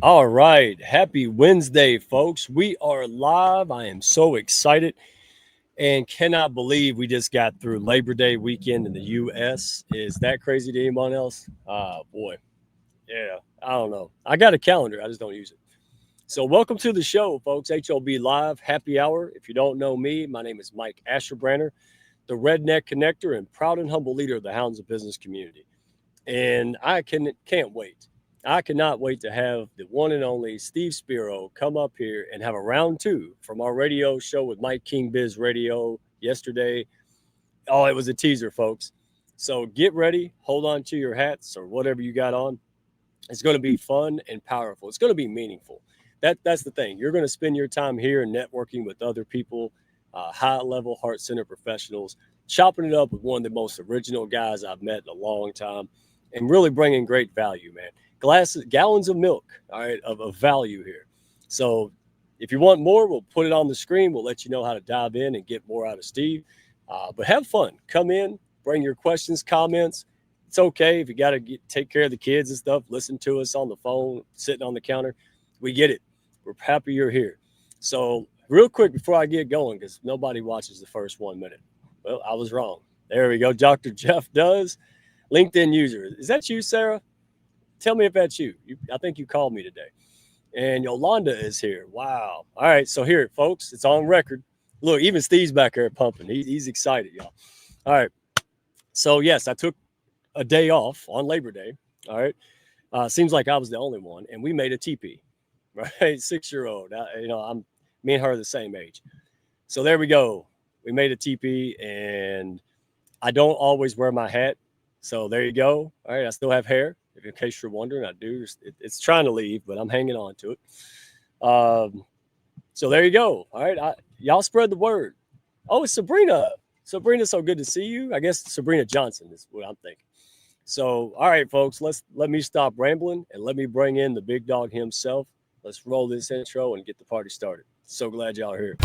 All right. Happy Wednesday, folks. We are live. I am so excited and cannot believe we just got through Labor Day weekend in the U.S. Is that crazy to anyone else? Boy. Yeah. I don't know. I got a calendar. I just don't use it. So, welcome to the show, folks. HOB Live Happy Hour. If you don't know me, my name is Mike Asherbranner, the Redneck Connector and proud and humble leader of the Hounds of Business community. And can't wait. I cannot wait to have the one and only Steve Spiro come up here and have a round two from our radio show with Mike King Biz Radio yesterday. Oh, it was a teaser, folks. So get ready, hold on to your hats or whatever you got on. It's going to be fun and powerful. It's going to be meaningful. That's the thing. You're going to spend your time here networking with other people, high level heart center professionals, chopping it up with one of the most original guys I've met in a long time, and really bringing great value, man. Gallons of milk, all right, of value here. So if you want more, we'll put it on the screen. We'll let you know how to dive in and get more out of Steve. But have fun. Come in, bring your questions, comments. It's okay if you got to take care of the kids and stuff. Listen to us on the phone, sitting on the counter. We get it. We're happy you're here. So real quick before I get going, because nobody watches the first 1 minute. Well, I was wrong. There we go. Dr. Jeff does. LinkedIn user. Is that you, Sarah? Tell me if that's you. I think you called me today. And Yolanda is here. Wow. All right. So here, folks, it's on record. Look, even Steve's back there pumping. He's excited, y'all. All right. So, yes, I took a day off on Labor Day. All right. Seems like I was the only one. And we made a teepee, right? 6-year-old. Me and her are the same age. So there we go. We made a teepee, and I don't always wear my hat. So there you go. All right. I still have hair. If in case you're wondering, I do. It's trying to leave, but I'm hanging on to it. So there you go. All right. Y'all spread the word. Oh, it's Sabrina. Sabrina, so good to see you. I guess Sabrina Johnson is what I'm thinking. So, all right, folks, let me stop rambling and let me bring in the big dog himself. Let's roll this intro and get the party started. So glad y'all are here.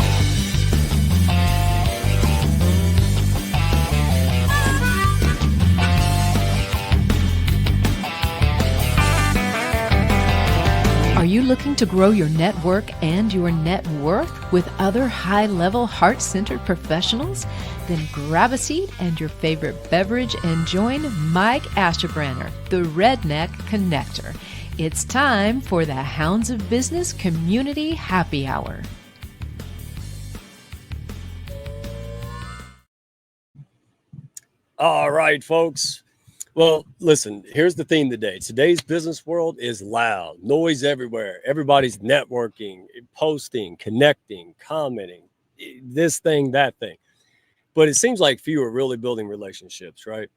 Are you looking to grow your network and your net worth with other high-level heart-centered professionals? Then grab a seat and your favorite beverage and join Mike Asherbranner, the Redneck Connector. It's time for the Hounds of Business Community Happy Hour. All right, folks. Well, listen, here's the theme today. Today's business world is loud, noise everywhere. Everybody's networking, posting, connecting, commenting, this thing, that thing. But it seems like few are really building relationships, right?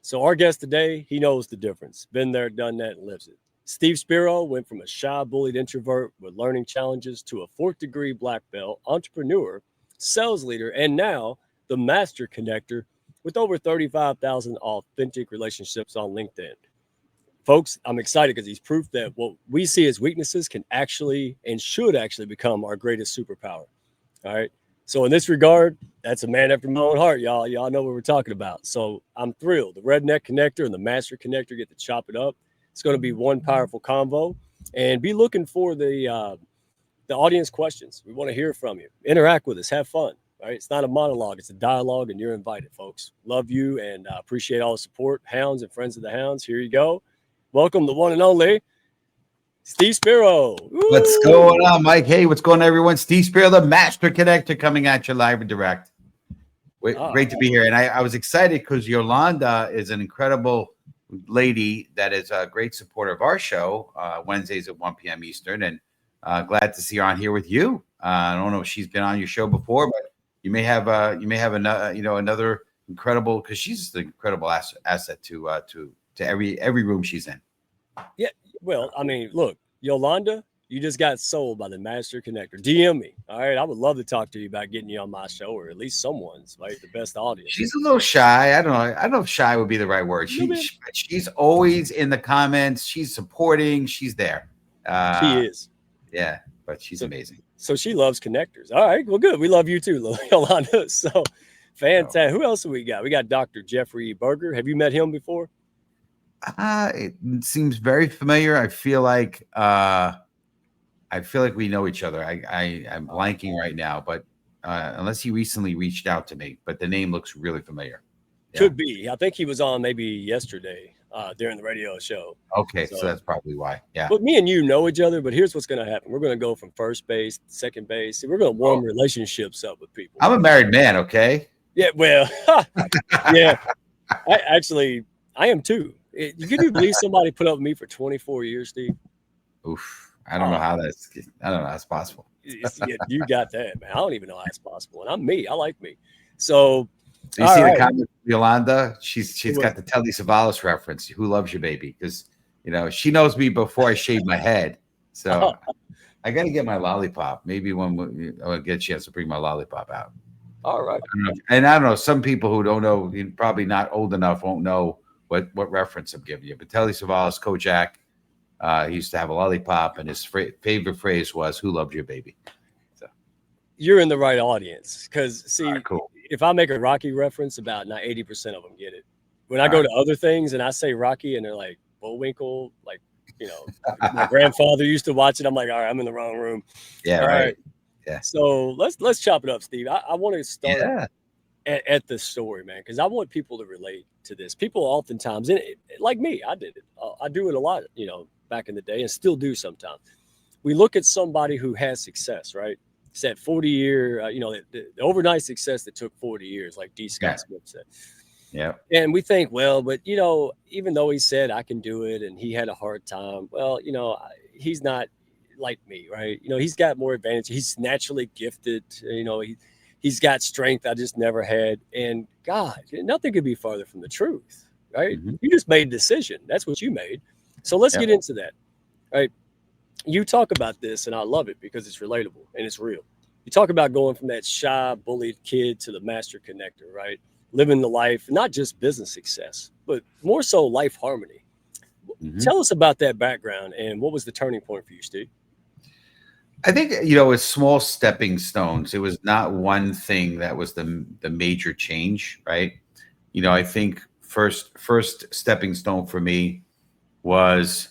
So our guest today, he knows the difference. Been there, done that, and lives it. Steve Spiro went from a shy, bullied introvert with learning challenges to a fourth-degree black belt, entrepreneur, sales leader, and now the master connector with over 35,000 authentic relationships on LinkedIn. Folks, I'm excited because he's proof that what we see as weaknesses can actually and should actually become our greatest superpower. All right. So in this regard, that's a man after my own heart, y'all. Y'all know what we're talking about. So I'm thrilled. The Redneck Connector and the Master Connector get to chop it up. It's going to be one powerful convo. And be looking for the audience questions. We want to hear from you. Interact with us. Have fun. All right? It's not a monologue. It's a dialogue, and you're invited, folks. Love you and appreciate all the support. Hounds and friends of the Hounds, here you go. Welcome, the one and only Steve Spiro. Woo! What's going on, Mike? Hey, what's going on, everyone? Steve Spiro, the Master Connector, coming at you live and direct. Great to be here. And I was excited because Yolanda is an incredible lady that is a great supporter of our show, Wednesdays at 1 p.m. Eastern. And glad to see her on here with you. I don't know if she's been on your show before, but you may have another incredible, because she's an incredible asset to every room she's in. Yeah. Well, I mean, look, Yolanda, you just got sold by the Master Connector. DM me. All right. I would love to talk to you about getting you on my show, or at least someone's, right? The best audience. She's a little shy. I don't know if shy would be the right word. She's always in the comments. She's supporting. She's there. She is. Yeah, but she's amazing. So she loves connectors. All right. Well, good. We love you too, Yolanda. So fantastic. Who else do we got? We got Dr. Jeffrey Berger. Have you met him before? It seems very familiar. I feel like we know each other. I'm blanking right now, but unless he recently reached out to me, but the name looks really familiar. Yeah. Could be. I think he was on maybe yesterday during the radio show. Okay, so So, that's probably why. Yeah. but me and you know each other. But here's what's going to happen: we're going to go from first base, to second base. We're going to warm Oh, relationships up with people. I'm a married man. Okay. Yeah. Well, yeah. I am too. Can you believe somebody put up with me for 24 years, Steve? Oof. I don't know how that's possible. Yeah, you got that, man. I don't even know how it's possible. And I'm me. I like me. So, So you all see the right. comment, Yolanda? She's got the Telly Savalas reference. Who loves you, baby? Because she knows me before I shave my head. So I got to get my lollipop. Maybe when I'll get a chance to bring my lollipop out. All right. And I don't know. Some people who don't know, probably not old enough, won't know what reference I'm giving you. But Telly Savalas, Kojak, he used to have a lollipop, and his favorite phrase was, "Who loved you, baby?" So You're in the right audience because, see, right, cool. if I make a Rocky reference, about 80% of them get it. When I go to other things and I say Rocky and they're like Bullwinkle, like, my grandfather used to watch it. I'm like, all right, I'm in the wrong room. Yeah, All right. Yeah. So let's chop it up, Steve. I want to start Yeah. at the story, man, because I want people to relate to this. People oftentimes, and like me, I did it. I do it a lot, back in the day, and still do sometimes. We look at somebody who has success, right? It's that 40-year, the overnight success that took 40 years, like D. Scott Smith said. Yeah. And we think, well, but, even though he said I can do it and he had a hard time, well, he's not like me, right? He's got more advantage. He's naturally gifted. He's got strength I just never had. And God, nothing could be farther from the truth, right? Mm-hmm. You just made a decision. That's what you made. So let's get into that, right? You talk about this, and I love it because it's relatable and it's real. You talk about going from that shy, bullied kid to the master connector, right? Living the life, not just business success, but more so life harmony. Mm-hmm. Tell us about that background and what was the turning point for you, Steve? I think, it's small stepping stones. It was not one thing that was the major change, right? I think first stepping stone for me was,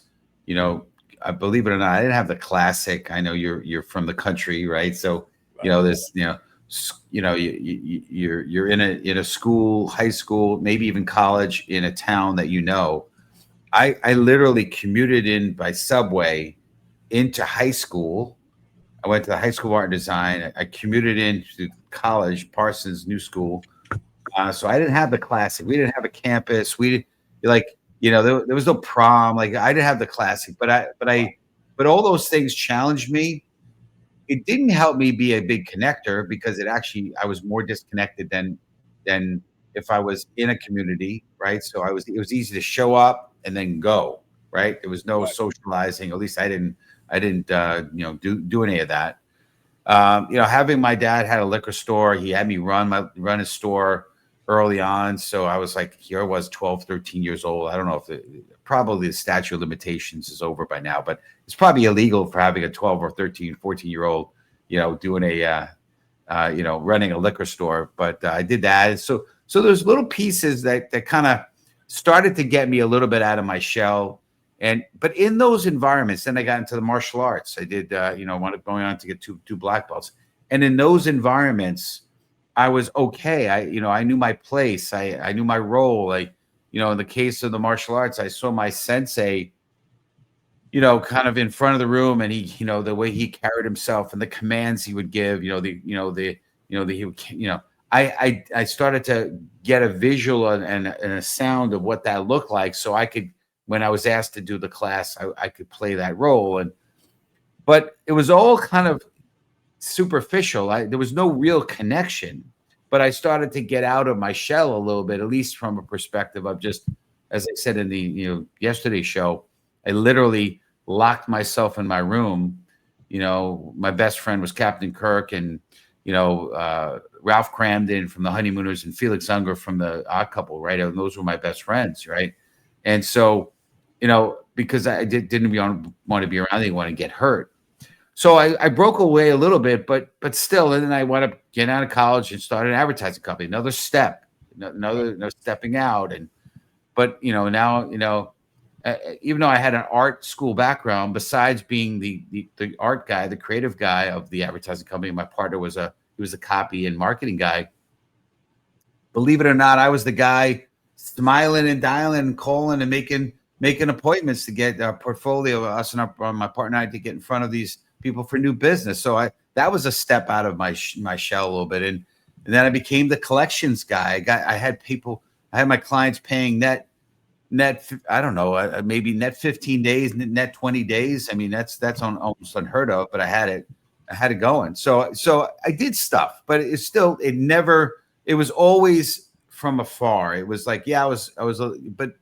I believe it or not, I didn't have the classic. I know you're from the country, right? So, this, you're in a school, high school, maybe even college in a town that I literally commuted in by subway into high school. I went to the High School of Art and Design. I commuted into college, Parsons New School. So I didn't have the classic. We didn't have a campus. We didn't there was no prom. Like, I didn't have the classic, but all those things challenged me. It didn't help me be a big connector because I was more disconnected than if I was in a community, right? So it was easy to show up and then go, right? There was no socializing. At least I didn't do any of that. Having my dad had a liquor store, he had me run his store early on. So I was like, here I was 12, 13 years old. I don't know if probably the statute of limitations is over by now, but it's probably illegal for having a 12 or 13, 14-year-old, doing running a liquor store. But I did that. So there's little pieces that kind of started to get me a little bit out of my shell. But in those environments, then I got into the martial arts. I did, going on to get two black belts. And in those environments, I was okay. I knew my place. I knew my role. In the case of the martial arts, I saw my sensei, kind of in front of the room, and he, the way he carried himself and the commands he would give, I started to get a visual and a sound of what that looked like, so I could, when I was asked to do the class, I could play that role. But it was all kind of superficial. There was no real connection, but I started to get out of my shell a little bit, at least from a perspective of just, as I said in the yesterday's show, I literally locked myself in my room. My best friend was Captain Kirk, and Ralph Cramden from the Honeymooners and Felix Unger from the Odd Couple, right? And those were my best friends, right? And so, because I didn't want to be around anyone and get hurt. So I broke away a little bit, but still, and then I wound up getting out of college and started an advertising company. Another step, another stepping out. But now, even though I had an art school background, besides being the art guy, the creative guy of the advertising company, my partner was a copy and marketing guy. Believe it or not, I was the guy smiling and dialing and calling and making appointments to get a portfolio of us and my partner and I to get in front of these people for new business. So that was a step out of my shell a little bit, and then I became the collections guy. I had my clients paying net. I don't know, maybe net 15 days, net 20 days. I mean, that's almost unheard of, but I had it going. So I did stuff, but it was always from afar. It was like, yeah, but,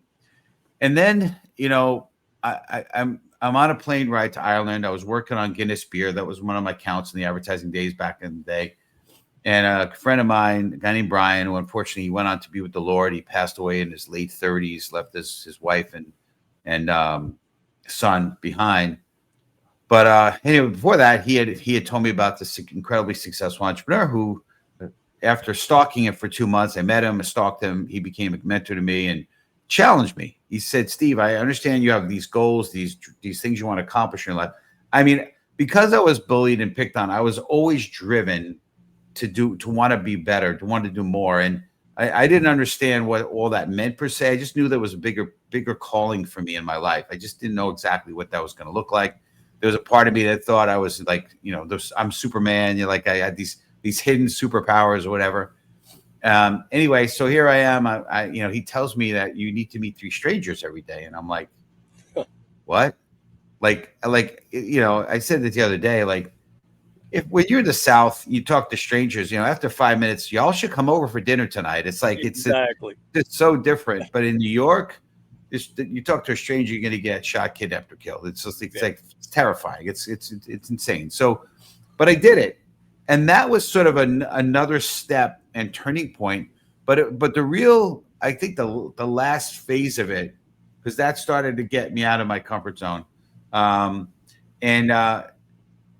and then, I'm on a plane ride to Ireland. I was working on Guinness beer. That was one of my counts in the advertising days back in the day. And a friend of mine, a guy named Brian, who unfortunately he went on to be with the Lord. He passed away in his late 30s, left his wife and son behind. But anyway, before that, he had told me about this incredibly successful entrepreneur who, after stalking him for 2 months, I met him, I stalked him. He became a mentor to me and challenged me. He said, "Steve, I understand you have these goals, these things you want to accomplish in your life." I mean, because I was bullied and picked on, I was always driven to want to be better, to want to do more. And I didn't understand what all that meant per se. I just knew there was a bigger calling for me in my life. I just didn't know exactly what that was going to look like. There was a part of me that thought I was like, I'm Superman. Like I had these hidden superpowers or whatever. Anyway, so here I am. He tells me that you need to meet 3 strangers every day. And I'm like, what? Like, I said it the other day, like, when you're in the South, you talk to strangers, after 5 minutes, y'all should come over for dinner tonight. It's like, exactly. It's so different. But in New York, you talk to a stranger, you're going to get shot, kidnapped, or killed. It's just, like, it's terrifying. It's insane. So, but I did it. And that was sort of another step and turning point. But the real, I think the last phase of it, because that started to get me out of my comfort zone.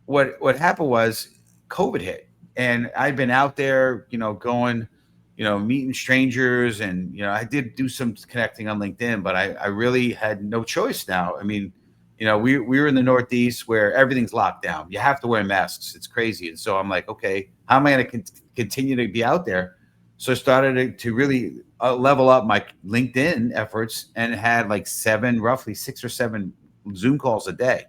What happened was COVID hit, and I'd been out there, going, meeting strangers, and I did do some connecting on LinkedIn, but I really had no choice now. I mean, we were in the Northeast where everything's locked down. You have to wear masks. It's crazy. And so I'm like, okay, how am I going to continue to be out there? So I started to really level up my LinkedIn efforts and had like roughly 6 or 7 Zoom calls a day.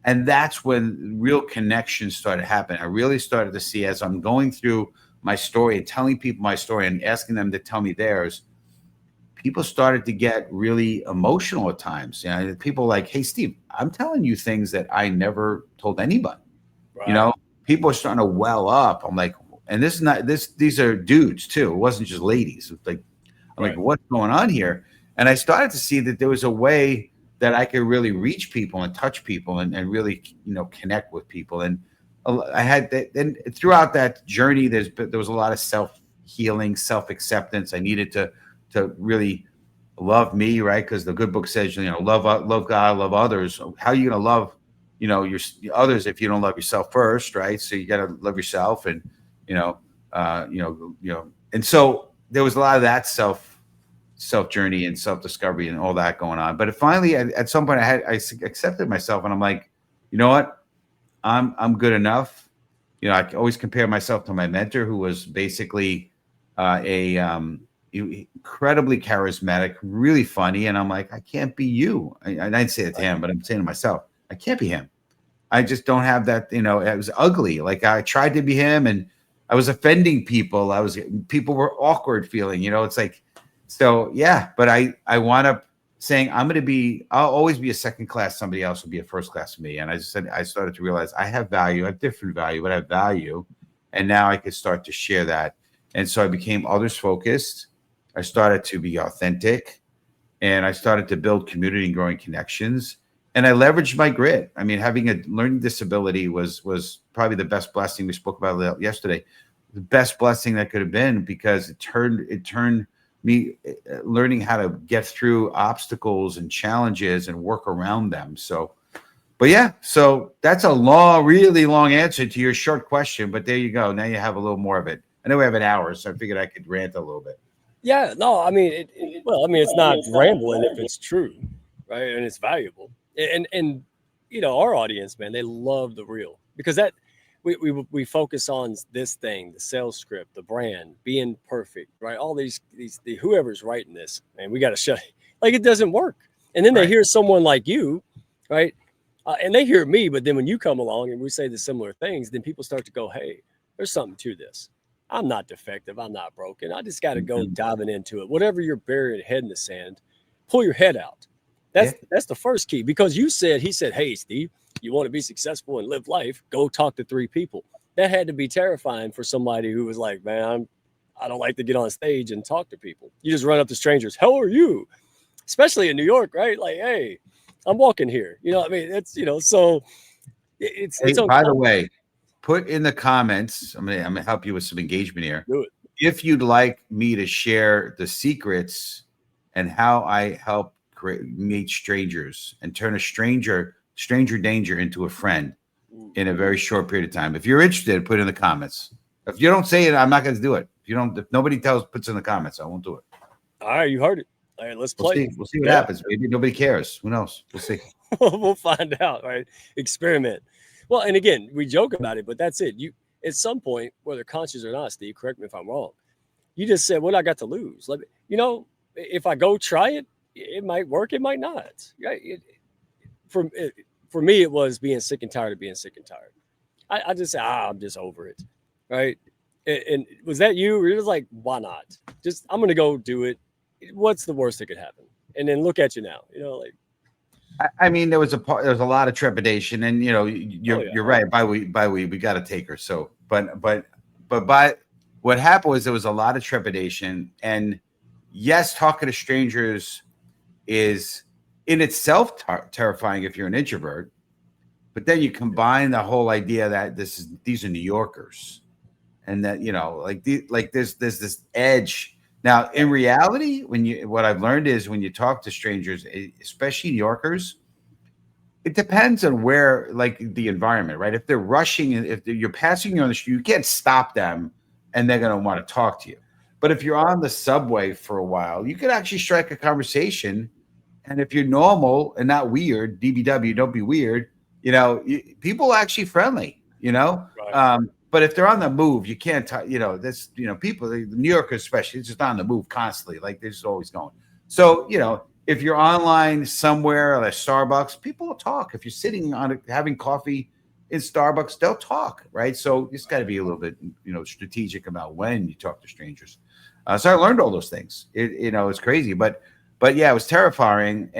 And that's when real connections started happening. I really started to see, as I'm going through my story and telling people my story and asking them to tell me theirs, people started to get really emotional at times. People like, "Hey, Steve, I'm telling you things that I never told anybody." Right. People are starting to well up. I'm like, and these are dudes too. It wasn't just ladies. I'm like, what's going on here? And I started to see that there was a way that I could really reach people and touch people and really, connect with people. And I had that. And throughout that journey, there was a lot of self-healing, self-acceptance. I needed to really love me, right? Because the good book says, love God, love others. How are you going to love, your others if you don't love yourself first, right? So you got to love yourself, and and so there was a lot of that self journey and self discovery and all that going on. But finally, at some point, I accepted myself, and I'm like, you know what, I'm good enough. I always compare myself to my mentor, who was basically incredibly charismatic, really funny. And I'm like, I can't be you. I didn't say it to him, but I'm saying to myself, I can't be him. I just don't have that. It was ugly. Like, I tried to be him, and I was offending people. People were awkward feeling. It's like. So, yeah, but I wound up saying, I'll always be a second class. Somebody else will be a first class to me. And I started to realize I have value. I have different value, but I have value. And now I could start to share that. And so I became others focused. I started to be authentic, and I started to build community and growing connections. And I leveraged my grit. I mean, having a learning disability was probably the best blessing. We spoke about it yesterday. The best blessing that could have been, because it turned me learning how to get through obstacles and challenges and work around them. So that's a really long answer to your short question, but there you go. Now you have a little more of it. I know we have an hour, so I figured I could rant a little bit. Yeah, no, I mean, it's not rambling if it's true. right? And it's valuable. And you know, our audience, man, they love the real because that we focus on this thing, the sales script, the brand, being perfect, right? All the whoever's writing this, man, we got to shut like it doesn't work. And then they Right. hear someone like you, right? And they hear me, but then when you come along and we say the similar things, then people start to go, hey, there's something to this. I'm not defective. I'm not broken. I just got to go Mhm. diving into it. Whatever you're burying head in the sand, pull your head out. Yeah. That's the first key because he said, hey, Steve, you want to be successful and live life, go talk to 3 people. That had to be terrifying for somebody who was like, man, I don't like to get on stage and talk to people. You just run up to strangers. How are you? Especially in New York, right? Like, hey, I'm walking here. You know, I mean, it's so Hey, it's by the uncomfortable. way, put in the comments. I'm gonna help you with some engagement here. Do it. If you'd like me to share the secrets and how I help meet strangers and turn a stranger danger into a friend in a very short period of time. If you're interested, put it in the comments. If you don't say it, I'm not going to do it. If nobody puts in the comments, I won't do it. All right, you heard it. All right, let's We'll play. see. We'll see what Yeah, happens. Maybe nobody cares. Who knows? We'll see. we'll find out. Right, experiment. Well, and again, we joke about it, but that's it. You at some point, whether conscious or not, Steve, correct me if I'm wrong. You just said, "What I got to lose?" Like, if I go try it, it might work. It might not. Right? For it, for me, it was being sick and tired of being sick and tired. I just said, I'm just over it, right? And was that you? Or it was like, why not? Just I'm gonna go do it. What's the worst that could happen? And then look at you now. Like, I mean, there was a lot of trepidation, and oh you're yeah, right. We got to take her. So, but by what happened was there was a lot of trepidation, and yes, talking to strangers is in itself terrifying if you're an introvert. But then you combine the whole idea that these are New Yorkers, and that there's this edge. Now, in reality, what I've learned is when you talk to strangers, especially New Yorkers, it depends on where, like the environment, right? If they're rushing, if you're passing you on the street, you can't stop them, and they're going to want to talk to you. But if you're on the subway for a while, you could actually strike a conversation. And if you're normal and not weird, DBW, don't be weird. People are actually friendly. right. But if they're on the move, you can't. People, the New Yorkers especially, it's just on the move constantly. Like they're just always going. So if you're online somewhere at a Starbucks, people will talk. If you're sitting having coffee in Starbucks, they'll talk, right? So you just got to be a little bit, strategic about when you talk to strangers. So I learned all those things. It's crazy, but yeah, it was terrifying,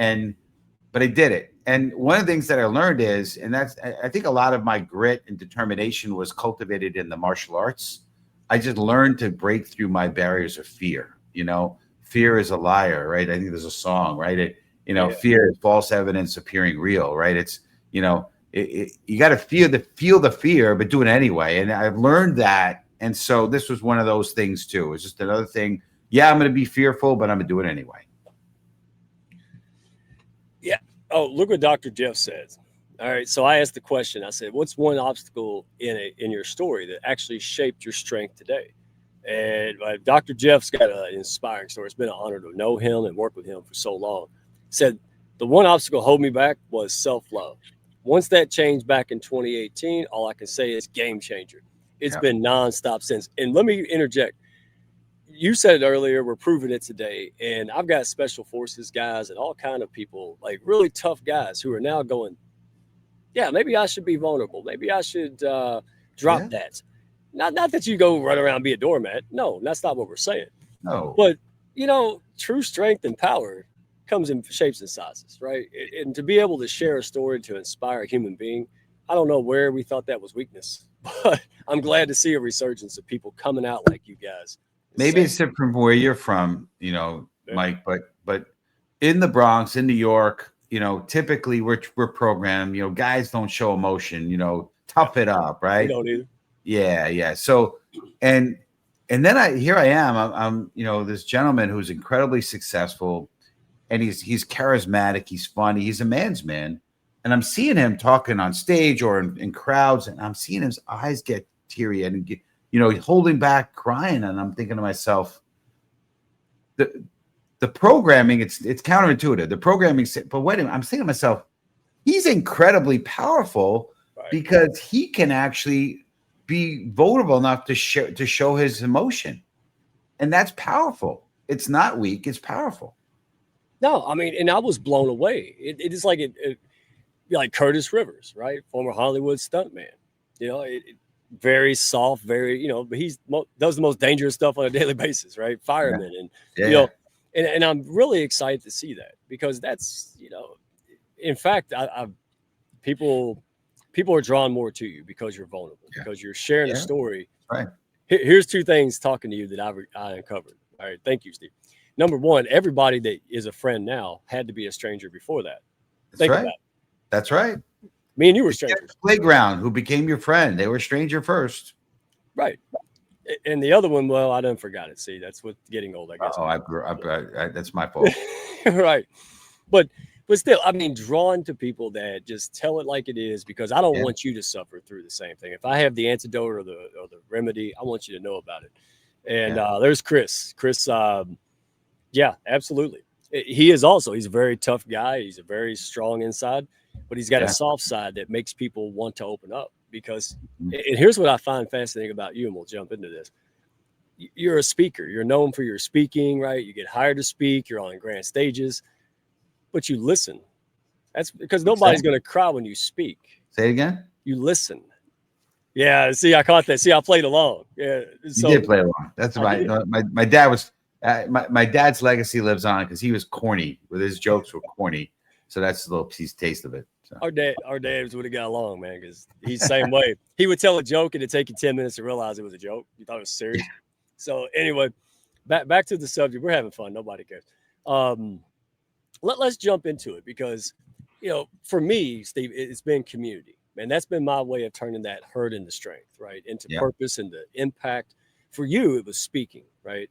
but I did it. And one of the things that I learned is, and I think a lot of my grit and determination was cultivated in the martial arts. I just learned to break through my barriers of fear. Fear is a liar, right? I think there's a song, right? Yeah. Fear is false evidence appearing real, right? It's, you got to feel the fear, but do it anyway. And I've learned that. And so this was one of those things too. It's just another thing. Yeah, I'm going to be fearful, but I'm going to do it anyway. Yeah. Oh, look what Dr. Jeff says. All right. So I asked the question. I said, "What's one obstacle in your story that actually shaped your strength today?" And Dr. Jeff's got an inspiring story. It's been an honor to know him and work with him for so long. He said the one obstacle holding me back was self-love. Once that changed back in 2018, all I can say is game changer. It's Yeah. been nonstop since. And let me interject. You said it earlier, we're proving it today. And I've got special forces guys and all kind of people, like really tough guys who are now going, yeah, maybe I should be vulnerable. Maybe I should drop Yeah. that. Not that you go run around and be a doormat. No, that's not what we're saying. No. But true strength and power comes in shapes and sizes, right? And to be able to share a story to inspire a human being, I don't know where we thought that was weakness, but I'm glad to see a resurgence of people coming out like you guys. Maybe it's different from where you're from, Mike, but in the Bronx, in New York, typically we're programmed, guys don't show emotion, tough it up, We right? don't either. Yeah. So, and then I am, I'm this gentleman who's incredibly successful, and he's charismatic, he's funny, he's a man's man. And I'm seeing him talking on stage or in crowds, and I'm seeing his eyes get teary and he's holding back, crying. And I'm thinking to myself, the programming, it's counterintuitive. The programming, but wait a minute, I'm saying to myself, he's incredibly powerful because he can actually be vulnerable enough to show his emotion. And that's powerful. It's not weak, it's powerful. No, I mean, and I was blown away. It is like like Curtis Rivers, right? Former Hollywood stuntman. You know, very soft, very, you know, but he does the most dangerous stuff on a daily basis, right? Fireman. And, you know, and I'm really excited to see that because that's, you know, in fact, people are drawn more to you because you're vulnerable, because you're sharing a story. Right. Here's two things talking to you that I uncovered. All right. Thank you, Steve. Number one, everybody that is a friend now had to be a stranger before that. Think about it. That's right. Me and you were strangers. Playground, who became your friend. They were a stranger first. Right. And the other one, well, I done forgot it. See, that's what getting old, I guess. Oh, I grew up. That's my fault. Right. But still, I mean, drawn to people that just tell it like it is, because I don't want you to suffer through the same thing. If I have the antidote or the remedy, I want you to know about it. And there's Chris. Chris, yeah, absolutely. He's a very tough guy. He's a very strong inside, but he's got a soft side that makes people want to open up. Because, and here's what I find fascinating about you, and we'll jump into this. You're a speaker. You're known for your speaking, right? You get hired to speak. You're on grand stages, but you listen. That's because nobody's going to cry when you speak. Say it again. You listen. Yeah. See, I caught that. See, I played along. Yeah. So, you did play along. That's right. My dad was. My dad's legacy lives on because he was corny. With his jokes were corny. So that's a little taste of it. So. Our dads would have got along, man, because he's the same way. He would tell a joke and it'd take you 10 minutes to realize it was a joke. You thought it was serious. So anyway, back to the subject. We're having fun. Nobody cares. Let's jump into it because, you know, for me, Steve, it's been community. And that's been my way of turning that hurt into strength, right? Into purpose and the impact. For you, it was speaking, right?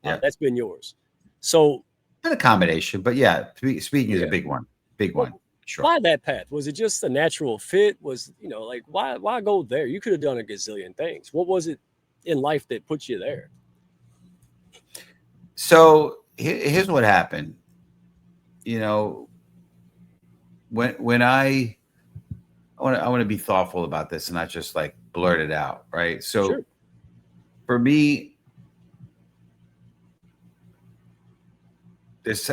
Yeah. That's been yours. So been a combination, but speaking is a big one. Big one. Sure. Why that path? Was it just a natural fit? Was, you know, like why go there? You could have done a gazillion things. What was it in life that put you there? So here's what happened. You know, when I want to be thoughtful about this and not just like blurt it out, right? So for me, there's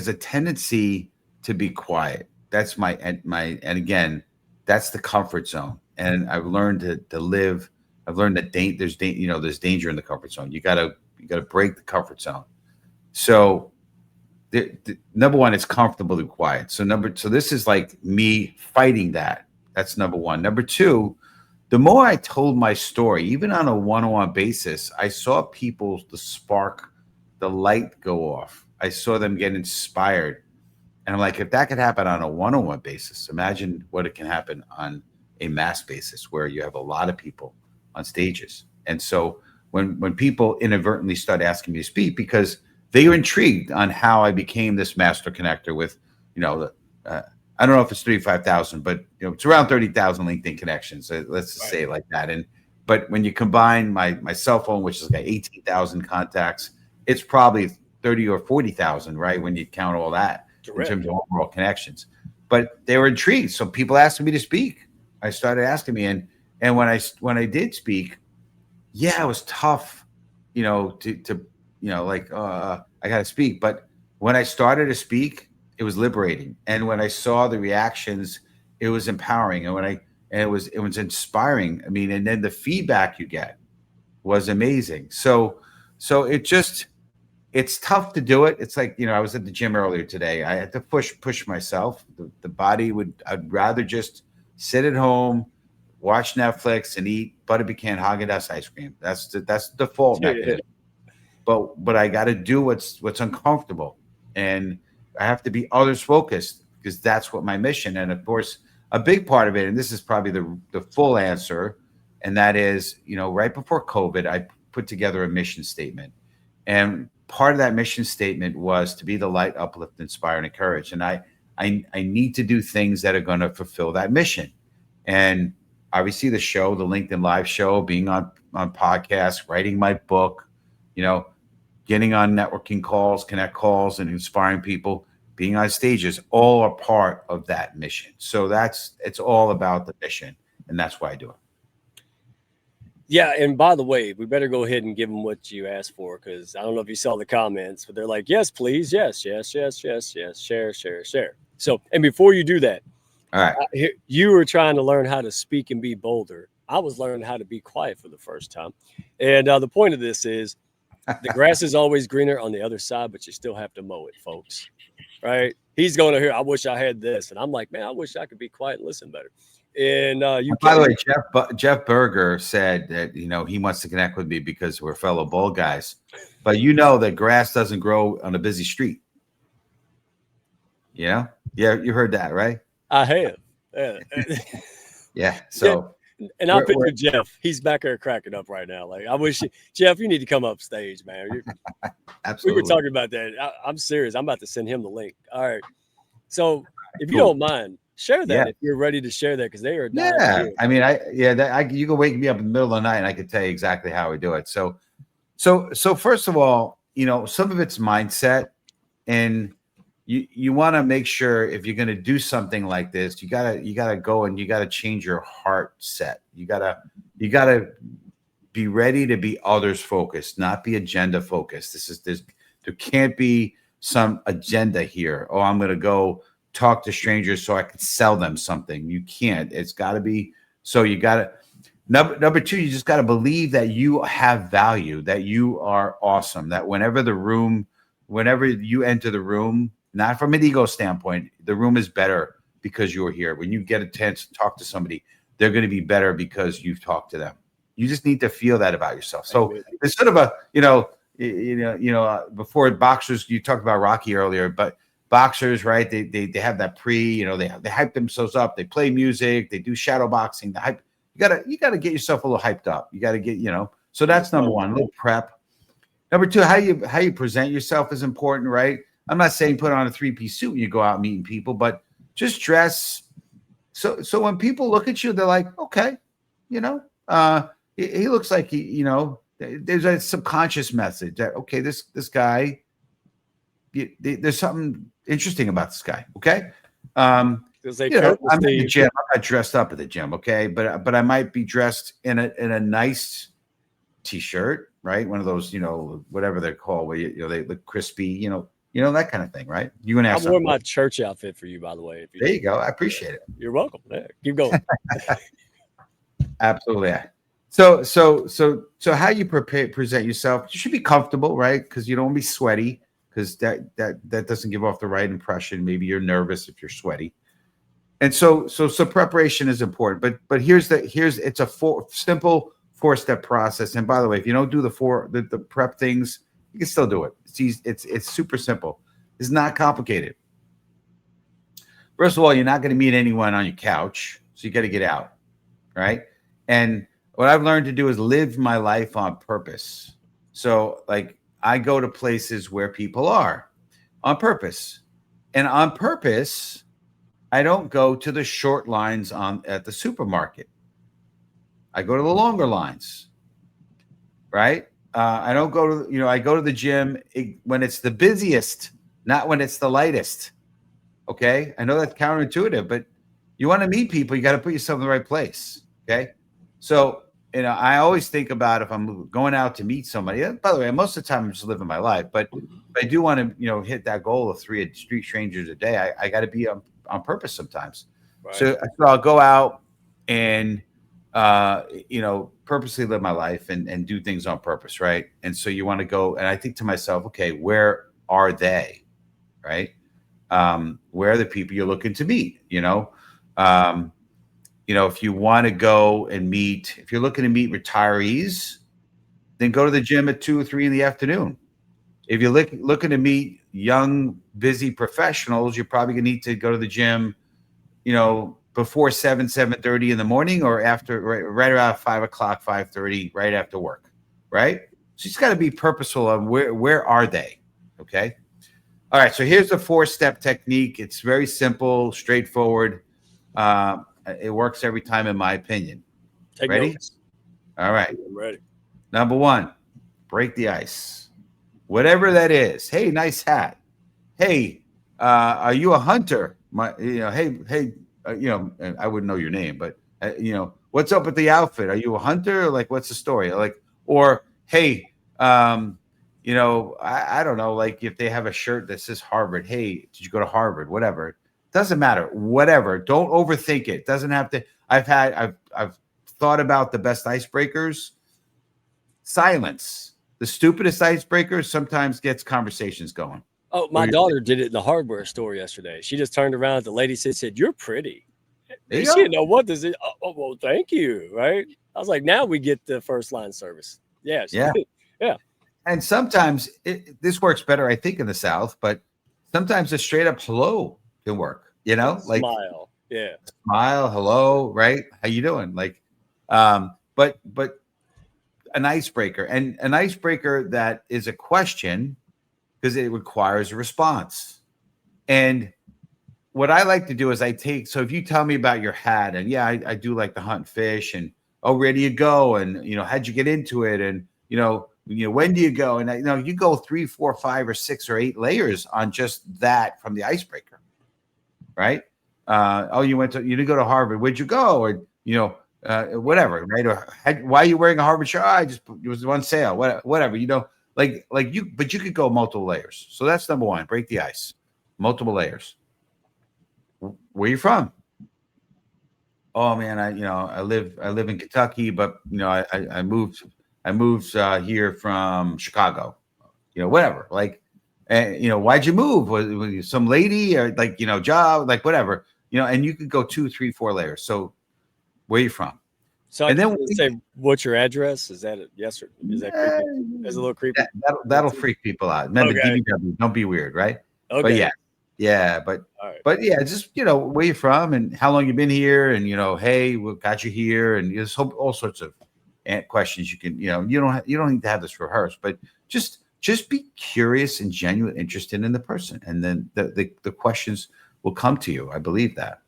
a tendency to be quiet. That's and again, that's the comfort zone. And I've learned to live. I've learned that there's danger in the comfort zone. You gotta break the comfort zone. So number one, it's comfortable to be quiet. So this is like me fighting that. That's number one. Number two, the more I told my story, even on a one-on-one basis, I saw people, the light go off. I saw them get inspired. And I'm like, if that could happen on a one-on-one basis, imagine what it can happen on a mass basis where you have a lot of people on stages. And so when people inadvertently start asking me to speak because they are intrigued on how I became this master connector with, you know, I don't know if it's 35,000, but you know, it's around 30,000 LinkedIn connections. So let's just say it like that. But when you combine my cell phone, which has got 18,000 contacts, it's probably 30 or 40,000, right? When you count all that. Correct. In terms of overall connections, but they were intrigued. So people asked me to speak. I started asking me, and when I did speak, it was tough, you know, to you know, like I got to speak. But when I started to speak, it was liberating, and when I saw the reactions, it was empowering, and it was inspiring. I mean, and then the feedback you get was amazing. So it's tough to do it. It's like, you know, I was at the gym earlier today. I had to push myself. The body I'd rather just sit at home, watch Netflix, and eat butter pecan Haagen-Dazs ice cream. That's the default mechanism. But I got to do what's uncomfortable, and I have to be others focused because that's what my mission. And of course, a big part of it, and this is probably the full answer, and that is, you know, right before COVID, I put together a mission statement, and part of that mission statement was to be the light, uplift, inspire, and encourage. And I need to do things that are going to fulfill that mission. And obviously the show, the LinkedIn Live show, being on podcasts, writing my book, you know, getting on networking calls, connect calls, and inspiring people, being on stages, all are part of that mission. So it's all about the mission, and that's why I do it. Yeah, and by the way, we better go ahead and give them what you asked for, because I don't know if you saw the comments, but they're like, yes, please, yes, yes, yes, yes, yes, share, share, share. So, and before you do that, All right. you were trying to learn how to speak and be bolder. I was learning how to be quiet for the first time. And the point of this is the grass is always greener on the other side, but you still have to mow it, folks. Right? He's going to hear, I wish I had this. And I'm like, man, I wish I could be quiet and listen better. And you By can. the way, Jeff Berger said that he wants to connect with me because we're fellow bull guys, but that grass doesn't grow on a busy street. Yeah, you heard that, right? I have. Yeah. Yeah. So, and I picture Jeff. He's back there cracking up right now. Like, I wish Jeff, you need to come up stage, man. Absolutely. We were talking about that. I'm serious. I'm about to send him the link. All right. So if you don't mind, share that if you're ready to share that, because they are dying to hear. I mean, you can wake me up in the middle of the night and I can tell you exactly how we do it. So first of all, some of it's mindset, and you want to make sure if you're going to do something like this, you gotta go and you gotta change your heart set. You gotta be ready to be others focused, not be agenda focused. There can't be some agenda here. Oh, I'm going to go talk to strangers so I can sell them something. You can't. It's got to be. So you got to. Number two, you just got to believe that you have value, that you are awesome, that whenever you enter the room, not from an ego standpoint, the room is better because you're here. When you get a chance to talk to somebody, they're going to be better because you've talked to them. You just need to feel that about yourself. So it's sort of a, before boxers, you talked about Rocky earlier, but boxers, right? They have that they hype themselves up. They play music. They do shadow boxing. The hype. You gotta get yourself a little hyped up. You got to get, so that's number one, a little prep. Number two, how you present yourself is important, right? I'm not saying put on a 3-piece suit when you go out meeting people, but just dress. So when people look at you, they're like, okay, he looks like there's a subconscious message that, okay, this guy, there's something interesting about this guy. Okay. I'm at the gym. I'm not dressed up at the gym. Okay. But I might be dressed in a nice t-shirt, right? One of those, whatever they're called, where they look crispy, that kind of thing, right? You and I wore my church outfit for you, by the way. There you go. I appreciate it. You're welcome. Yeah, keep going. Absolutely. Yeah. So how you present yourself, you should be comfortable, right? Because you don't want to be sweaty, because that doesn't give off the right impression. Maybe you're nervous if you're sweaty. And so preparation is important. But it's a simple 4-step process. And by the way, if you don't do the prep things, you can still do it. It's super simple. It's not complicated. First of all, you're not going to meet anyone on your couch, so you got to get out, right? And what I've learned to do is live my life on purpose. So, like, I go to places where people are on purpose, and on purpose, I don't go to the short lines at the supermarket. I go to the longer lines, right? I don't go to, I go to the gym when it's the busiest, not when it's the lightest. Okay. I know that's counterintuitive, but you want to meet people, you got to put yourself in the right place. Okay. So, I always think about if I'm going out to meet somebody, by the way, most of the time I'm just living my life, but if I do want to, hit that goal of 3 street strangers a day, I got to be on purpose sometimes. Right. So I'll go out and, purposely live my life and do things on purpose. Right. And so you want to go, and I think to myself, okay, where are they? Right. Where are the people you're looking to meet? If you want to go and meet, if you're looking to meet retirees, then go to the gym at 2 or 3 in the afternoon. If you're looking to meet young, busy professionals, you're probably going to need to go to the gym, before 7:30 in the morning, or after, right around 5 o'clock, 5:30, right after work, right? So it's got to be purposeful on where are they, okay? All right, so here's the 4-step technique. It's very simple, straightforward. It works every time, in my opinion. Ready? All right. I'm ready. Number 1, break the ice. whatever that is. Hey, nice hat. Hey, are you a hunter? Hey, I wouldn't know your name, but what's up with the outfit? Are you a hunter? Like, what's the story? Like, or hey, I don't know. Like, if they have a shirt that says Harvard, hey, did you go to Harvard? Whatever. Doesn't matter. Whatever. Don't overthink it. Doesn't have to. I've thought about the best icebreakers. Silence. The stupidest icebreaker sometimes gets conversations going. Oh, my daughter did it in the hardware store yesterday. She just turned around at the lady said, "You're pretty." And she didn't know what this is. Oh, well, thank you. Right? I was like, now we get the first line service. Yeah. Yeah. Yeah. And sometimes this works better, I think, in the South, but sometimes a straight up hello can work, like smile. Yeah. Smile, hello, right? How you doing? Like, but an icebreaker, and an icebreaker that is a question because it requires a response. And what I like to do is so if you tell me about your hat, and I do like to hunt and fish, and where do you go? And, how'd you get into it? And, when do you go? And, you go 3, 4, 5, or 6 or 8 layers on just that from the icebreaker, right? You didn't go to Harvard. Where'd you go? Or, whatever, right? Or why are you wearing a Harvard shirt? It was on sale. Whatever, but you could go multiple layers. So that's number one. Break the ice. Multiple layers. Where are you from? Oh man, I live in Kentucky, but I moved here from Chicago. Whatever. Like, why'd you move? Was you some lady or job, like whatever. And you could go 2, 3, 4 layers. So where are you from? So and then say, what's your address? Is that yes or is that creepy? Is a little creepy? That'll freak people out. Remember, DBW, don't be weird, right? Okay. But but just where you from and how long you been here, and hey, what got you here, and there's all sorts of questions you can. You don't need to have this rehearsed, but just be curious and genuine, interested in the person, and then the questions will come to you. I believe that.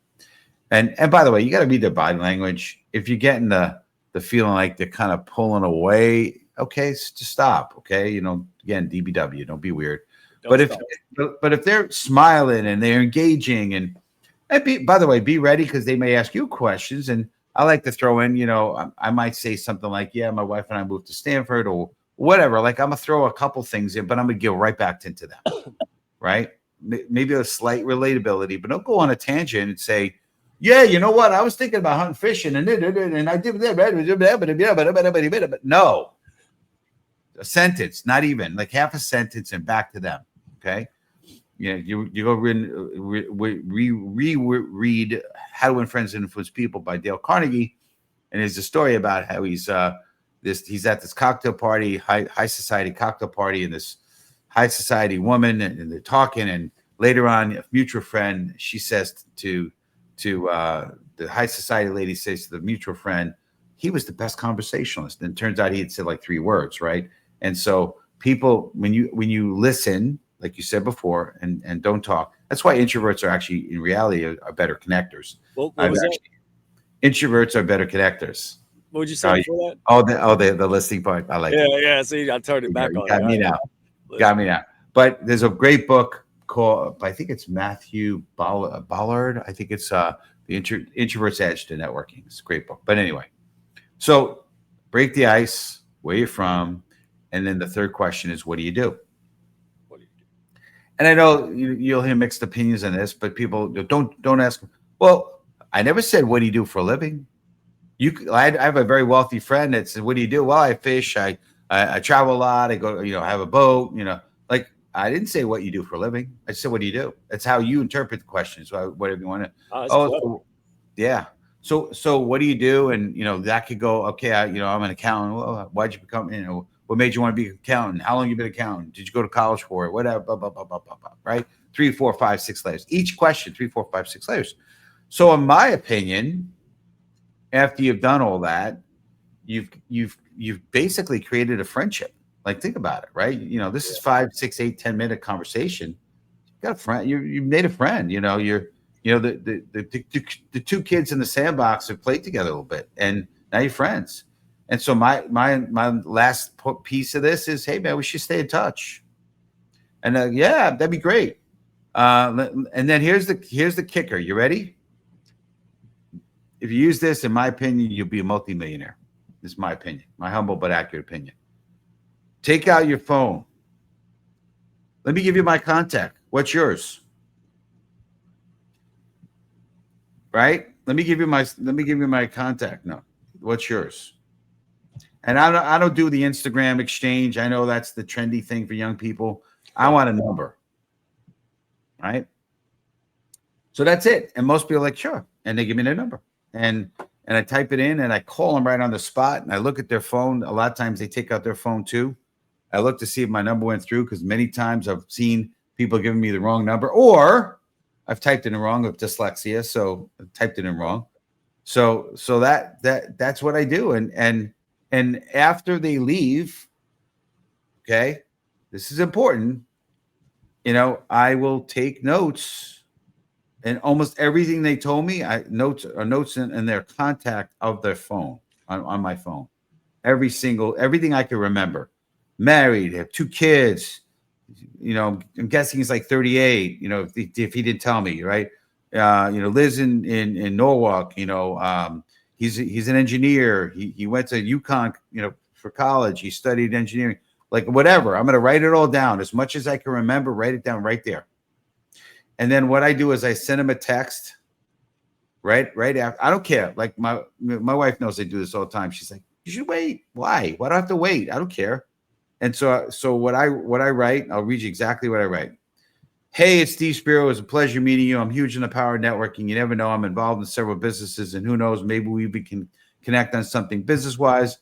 And by the way, you got to read their body language. If you're getting the feeling like they're kind of pulling away, okay, just stop. Okay, again, DBW, don't be weird. But if they're smiling and they're engaging by the way, be ready because they may ask you questions. And I like to throw in, I might say something like, "Yeah, my wife and I moved to Stanford," or whatever. Like, I'm gonna throw a couple things in, but I'm gonna go right back into them, right? Maybe a slight relatability, but don't go on a tangent and say, "Yeah, you know what? I was thinking about hunting, fishing, and I did that." But no, a sentence, not even like half a sentence, and back to them. Okay, you go reread How to Win Friends and Influence People by Dale Carnegie, and there's a story about how he's at this cocktail party, high society cocktail party, and this high society woman, and they're talking, and later on, a mutual friend, she says to the high society lady, says to the mutual friend, he was the best conversationalist. And it turns out he had said like 3 words, right? And so people, when you listen, like you said before, and don't talk, that's why introverts are actually, in reality, are better connectors. What was that? Introverts are better connectors. What would you say before that? The listening part. I like it. Yeah. Yeah. See, I turned it back on. Got me now. Got me now. But there's a great book called, I think it's Matthew Ballard. I think it's The Introvert's Edge to Networking. It's a great book. But anyway, so break the ice. Where you're from, and then the third question is, what do you do? And I know you'll hear mixed opinions on this, but people don't ask. Well, I never said, what do you do for a living? I have a very wealthy friend that said, what do you do? Well, I fish. I travel a lot. I go, have a boat. Like, I didn't say what you do for a living. I said, what do you do? That's how you interpret the question. So whatever you want to. Yeah. So what do you do? And that could go. Okay, I'm an accountant. Well, why'd you become? What made you want to be an accountant? How long you been an accountant? Did you go to college for it? Whatever. Blah, blah, blah, blah, blah, blah, right? 3, 4, 5, 6 layers. Each question, 3, 4, 5, 6 layers. So in my opinion, after you've done all that, you've basically created a friendship. Like, think about it, right? This is 5, 6, 8, 10-minute conversation. You got a friend. You made a friend. The 2 kids in the sandbox have played together a little bit, and now you're friends. And so my last piece of this is, hey man, we should stay in touch. And yeah, that'd be great. And then here's the kicker. You ready? If you use this, in my opinion, you'll be a multimillionaire. This is my opinion, my humble but accurate opinion. Take out your phone. Let me give you my contact. What's yours? Right? Let me give you my contact. No. What's yours? And I don't do the Instagram exchange. I know that's the trendy thing for young people. I want a number. Right? So that's it. And most people are like, sure. And they give me their number. And I type it in and I call them right on the spot. And I look at their phone. A lot of times they take out their phone too. I look to see if my number went through, because many times I've seen people giving me the wrong number, or I've typed it in wrong with dyslexia. So I typed it in wrong. So that's what I do. And after they leave, okay, this is important. I will take notes, and almost everything they told me, notes in their contact of their phone on my phone. Everything I can remember. Married, have 2 kids. I'm guessing he's like 38. If he didn't tell me, right? Lives in Norwalk. He's an engineer. He went to UConn, for college. He studied engineering. Like whatever. I'm gonna write it all down as much as I can remember. Write it down right there. And then what I do is I send him a text. Right after. I don't care. Like my wife knows I do this all the time. She's like, you should wait. Why? Why do I have to wait? I don't care. And so what I write, I'll read you exactly what I write. Hey, it's Steve Spiro. It's a pleasure meeting you. I'm huge in the power of networking. You never know. I'm involved in several businesses, and who knows, maybe we can connect on something business-wise,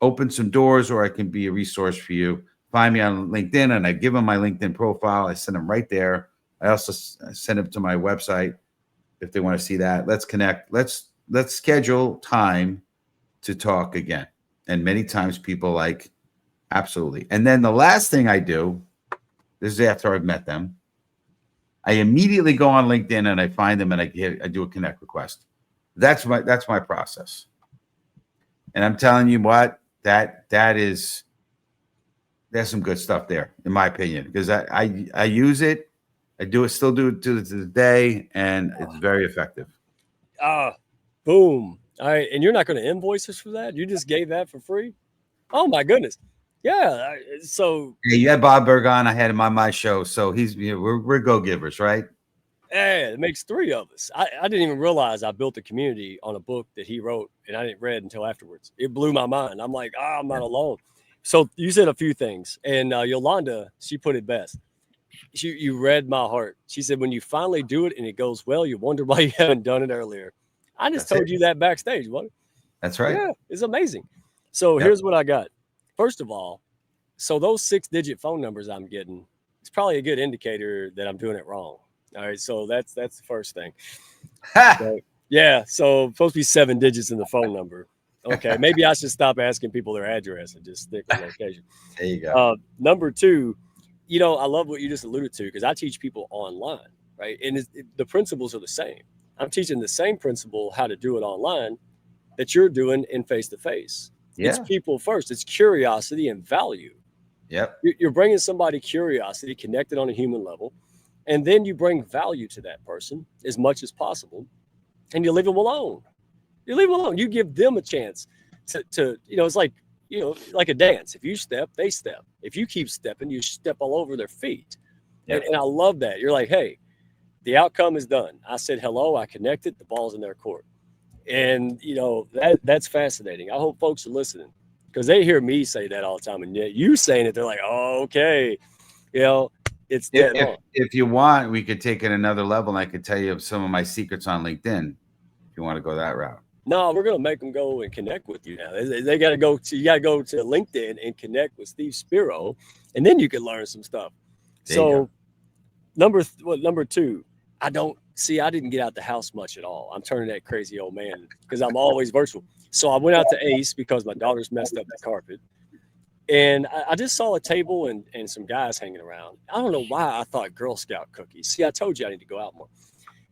open some doors, or I can be a resource for you. Find me on LinkedIn, and I give them my LinkedIn profile. I send them right there. I also send them to my website if they want to see that. Let's connect. Let's schedule time to talk again. And many times people like, absolutely. And then the last thing I do, this is after I've met them, I immediately go on LinkedIn and I find them and I do a connect request. That's my process. And I'm telling you what, there's some good stuff there, in my opinion, because I use it. Still do it to the day, and it's very effective. Boom. All right. And you're not going to invoice us for that? You just gave that for free? Oh my goodness. Yeah. So you had Bob Berg on. I had him on my show. So we're go-givers, right? Yeah, it makes 3 of us. I didn't even realize I built a community on a book that he wrote, and I didn't read until afterwards. It blew my mind. I'm like, I'm not alone. So you said a few things, and Yolanda, she put it best. You read my heart. She said, when you finally do it and it goes well, you wonder why you haven't done it earlier. I just told you that backstage. What? That's right. Yeah, it's amazing. So here's what I got. First of all, so those 6-digit phone numbers I'm getting, it's probably a good indicator that I'm doing it wrong. All right, so that's the first thing. So, yeah, so supposed to be 7 digits in the phone number. Okay, maybe I should stop asking people their address and just stick with location. There you go. Number 2, I love what you just alluded to, because I teach people online, right? And the principles are the same. I'm teaching the same principle how to do it online that you're doing in face-to-face. Yeah. It's people first. It's curiosity and value. Yep. You're bringing somebody curiosity, connected on a human level, and then you bring value to that person as much as possible, and you leave them alone. You give them a chance to it's like, like a dance. If you step, they step. If you keep stepping, you step all over their feet. Yep. And I love that. You're like, hey, the outcome is done. I said hello. I connected. The ball's in their court. And, that's fascinating. I hope folks are listening, because they hear me say that all the time. And yet you saying it, they're like, oh, okay. It's dead on. If you want, we could take it another level, and I could tell you some of my secrets on LinkedIn if you want to go that route. No, we're going to make them go and connect with you now. They got to go to LinkedIn and connect with Steve Spiro, and then you can learn some stuff. So number 2, I didn't get out the house much at all. I'm turning that crazy old man because I'm always virtual. So I went out to Ace because my daughter's messed up the carpet. And I just saw a table and some guys hanging around. I don't know why I thought Girl Scout cookies. See, I told you I need to go out more.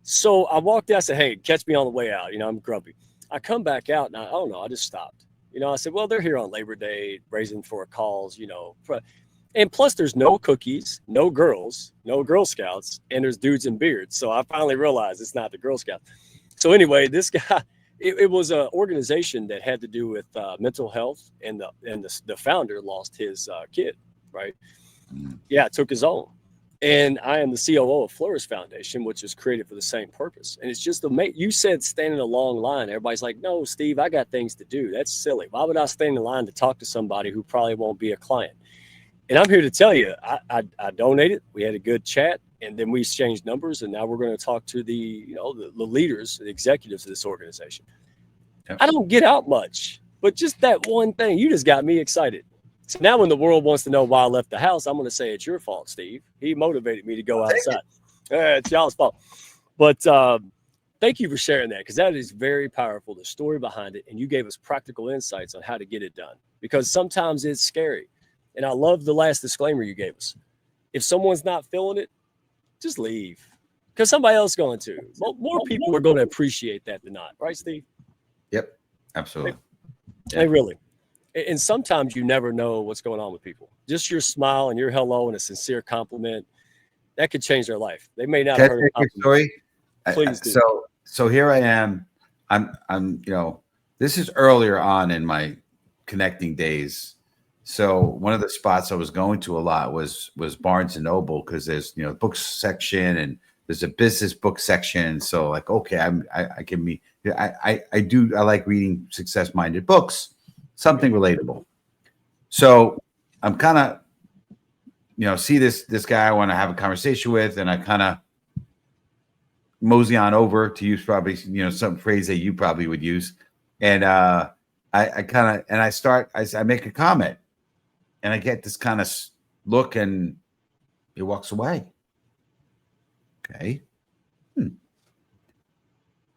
So I walked out and said, hey, catch me on the way out. I'm grumpy. I come back out and I just stopped. I said, well, they're here on Labor Day, raising for a cause, And plus, there's no cookies, no girls, no Girl Scouts, and there's dudes in beards. So I finally realized it's not the Girl Scouts. So anyway, this guy, it was an organization that had to do with mental health, and the founder lost his kid, right? Yeah, took his own. And I am the COO of Flourish Foundation, which is created for the same purpose. And it's just amazing. You said stand in a long line. Everybody's like, no, Steve, I got things to do. That's silly. Why would I stand in line to talk to somebody who probably won't be a client? And I'm here to tell you, I donated. We had a good chat, and then we exchanged numbers. And now we're going to talk to the leaders, the executives of this organization. Yep. I don't get out much, but just that one thing, you just got me excited. So now when the world wants to know why I left the house, I'm going to say it's your fault, Steve. He motivated me to go outside. It's y'all's fault. But thank you for sharing that, because that is very powerful, the story behind it. And you gave us practical insights on how to get it done, because sometimes it's scary. And I love the last disclaimer you gave us. If someone's not feeling it, just leave, because somebody else is going to. More people are going to appreciate that than not. Right, Steve? Yep, absolutely. They really. And sometimes you never know what's going on with people. Just your smile and your hello and a sincere compliment, that could change their life. They may not have heard a story. Please do. So here I am. I'm this is earlier on in my connecting days. So one of the spots I was going to a lot was Barnes and Noble, because there's books section and there's a business book section. So like, okay, I like reading success-minded books, something relatable. So I'm kind of see this guy I want to have a conversation with, and I kind of mosey on over, to use probably some phrase that you probably would use, and I make a comment. And I get this kind of look, and he walks away. Okay.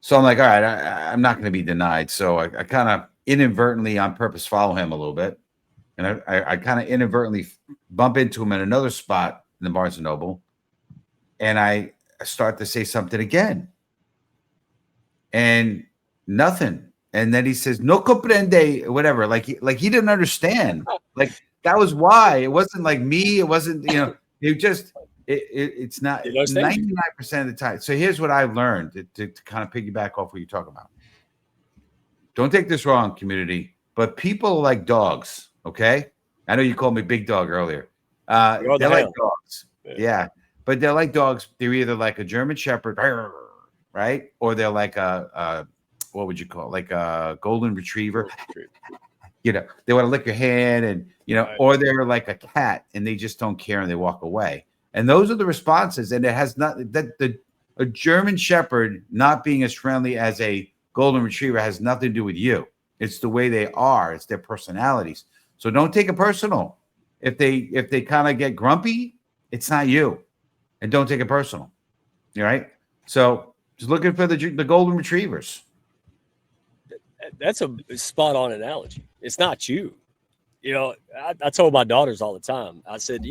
So I'm like, all right, I'm not going to be denied. So I kind of inadvertently, on purpose, follow him a little bit. And I kind of inadvertently bump into him in another spot in the Barnes & Noble. And I start to say something again. And nothing. And then he says, no comprende, whatever. Like he didn't understand. Like, that was why. It wasn't like me. It wasn't, it's not 99% of the time. So here's what I've learned to kind of piggyback off what you talk about. Don't take this wrong, community, but people are like dogs. Okay. I know you called me big dog earlier. They're like dogs. Yeah. But they're like dogs. They're either like a German Shepherd, right? Or they're like what would you call it? Like a golden retriever. They want to lick your hand, and or they're like a cat and they just don't care and they walk away. And those are the responses. And it has not a German Shepherd not being as friendly as a golden retriever has nothing to do with you. It's the way they are. It's their personalities. So don't take it personal. If they kind of get grumpy, it's not you, and don't take it personal. All right. So just looking for the golden retrievers. That's a spot on analogy. It's not you. I told my daughters all the time. I said,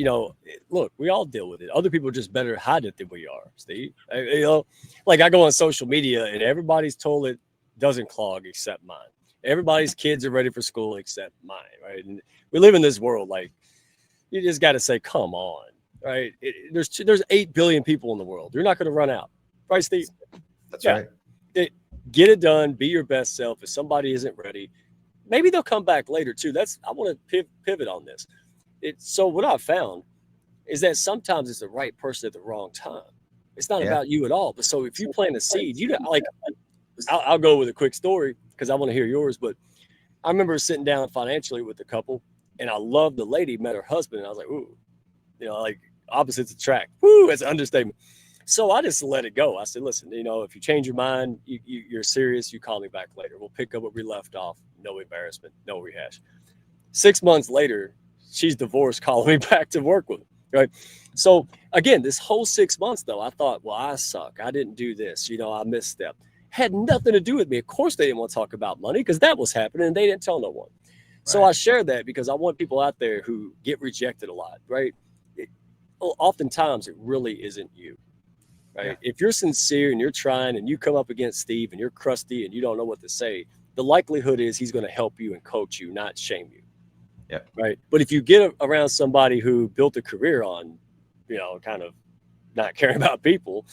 look, we all deal with it. Other people are just better hide it than we are, Steve. Like I go on social media and everybody's toilet doesn't clog except mine. Everybody's kids are ready for school except mine, right? And we live in this world like you just got to say, come on, right? There's 8 billion people in the world. You're not going to run out, right, Steve? That's right. Get it done. Be your best self. If somebody isn't ready, maybe they'll come back later too. I want to pivot on this. So what I've found is that sometimes it's the right person at the wrong time. It's not about you at all. But so if you plant a seed, I'll go with a quick story because I want to hear yours. But I remember sitting down financially with a couple, and I loved the lady, met her husband, and I was like, ooh, like opposites attract. Woo, that's an understatement. So I just let it go. I said, listen, if you change your mind, you're serious, you call me back later. We'll pick up where we left off. No embarrassment, no rehash. 6 months later, she's divorced, calling me back to work with her, right? So again, this whole 6 months, though, I thought, well, I suck. I didn't do this. I misstepped. Had nothing to do with me. Of course, they didn't want to talk about money because that was happening and they didn't tell no one. Right. So I share that because I want people out there who get rejected a lot, right? Oftentimes, it really isn't you. Right. Yeah. If you're sincere and you're trying and you come up against Steve and you're crusty and you don't know what to say, the likelihood is he's going to help you and coach you, not shame you. Yeah. Right. But if you get around somebody who built a career on, kind of not caring about people,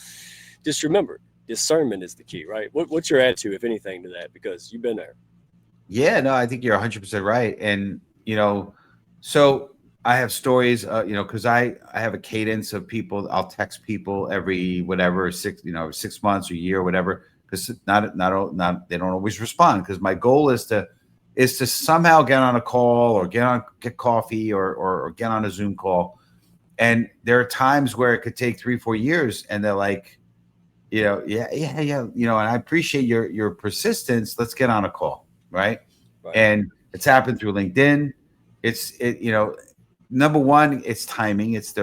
just remember discernment is the key, right? What's your attitude, if anything, to that? Because you've been there. Yeah, no, I think you're 100% right. And, so I have stories, because I have a cadence of people. I'll text people every whatever 6 months or a year or whatever, because not they don't always respond. Because my goal is to somehow get on a call or get coffee or get on a Zoom call. And there are times where it could take 3-4 years, and they're like, yeah, and I appreciate your persistence. Let's get on a call, right? Right. And it's happened through LinkedIn. Number one, it's timing. It's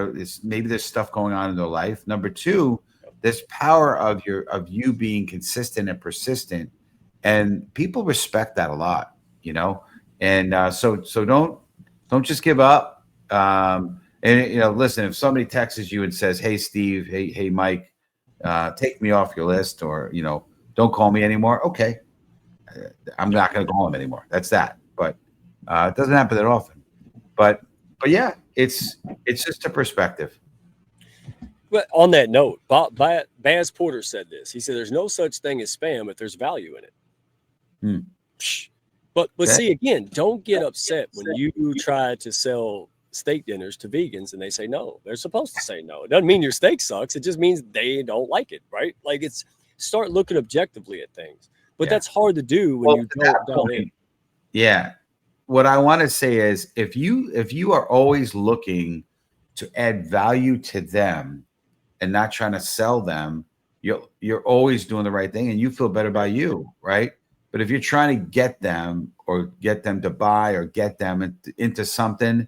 maybe there's stuff going on in their life. Number two, there's power of you being consistent and persistent, and people respect that a lot, And so don't just give up. And listen, if somebody texts you and says, "Hey, Steve, hey, Mike, take me off your list," or don't call me anymore. Okay, I'm not going to call him anymore. That's that. But it doesn't happen that often. But yeah, it's just a perspective. But on that note, Baz Porter said this. He said, "There's no such thing as spam, but there's value in it." But Okay. see, again, don't get upset when you try to sell steak dinners to vegans and they say no. They're supposed to say no. It doesn't mean your steak sucks. It just means they don't like it, right? Like start looking objectively at things. But that's hard to do when you don't dial in. Yeah. What I want to say is if you are always looking to add value to them and not trying to sell them, you're always doing the right thing and you feel better about you, right? But if you're trying to get them to buy or get them into something,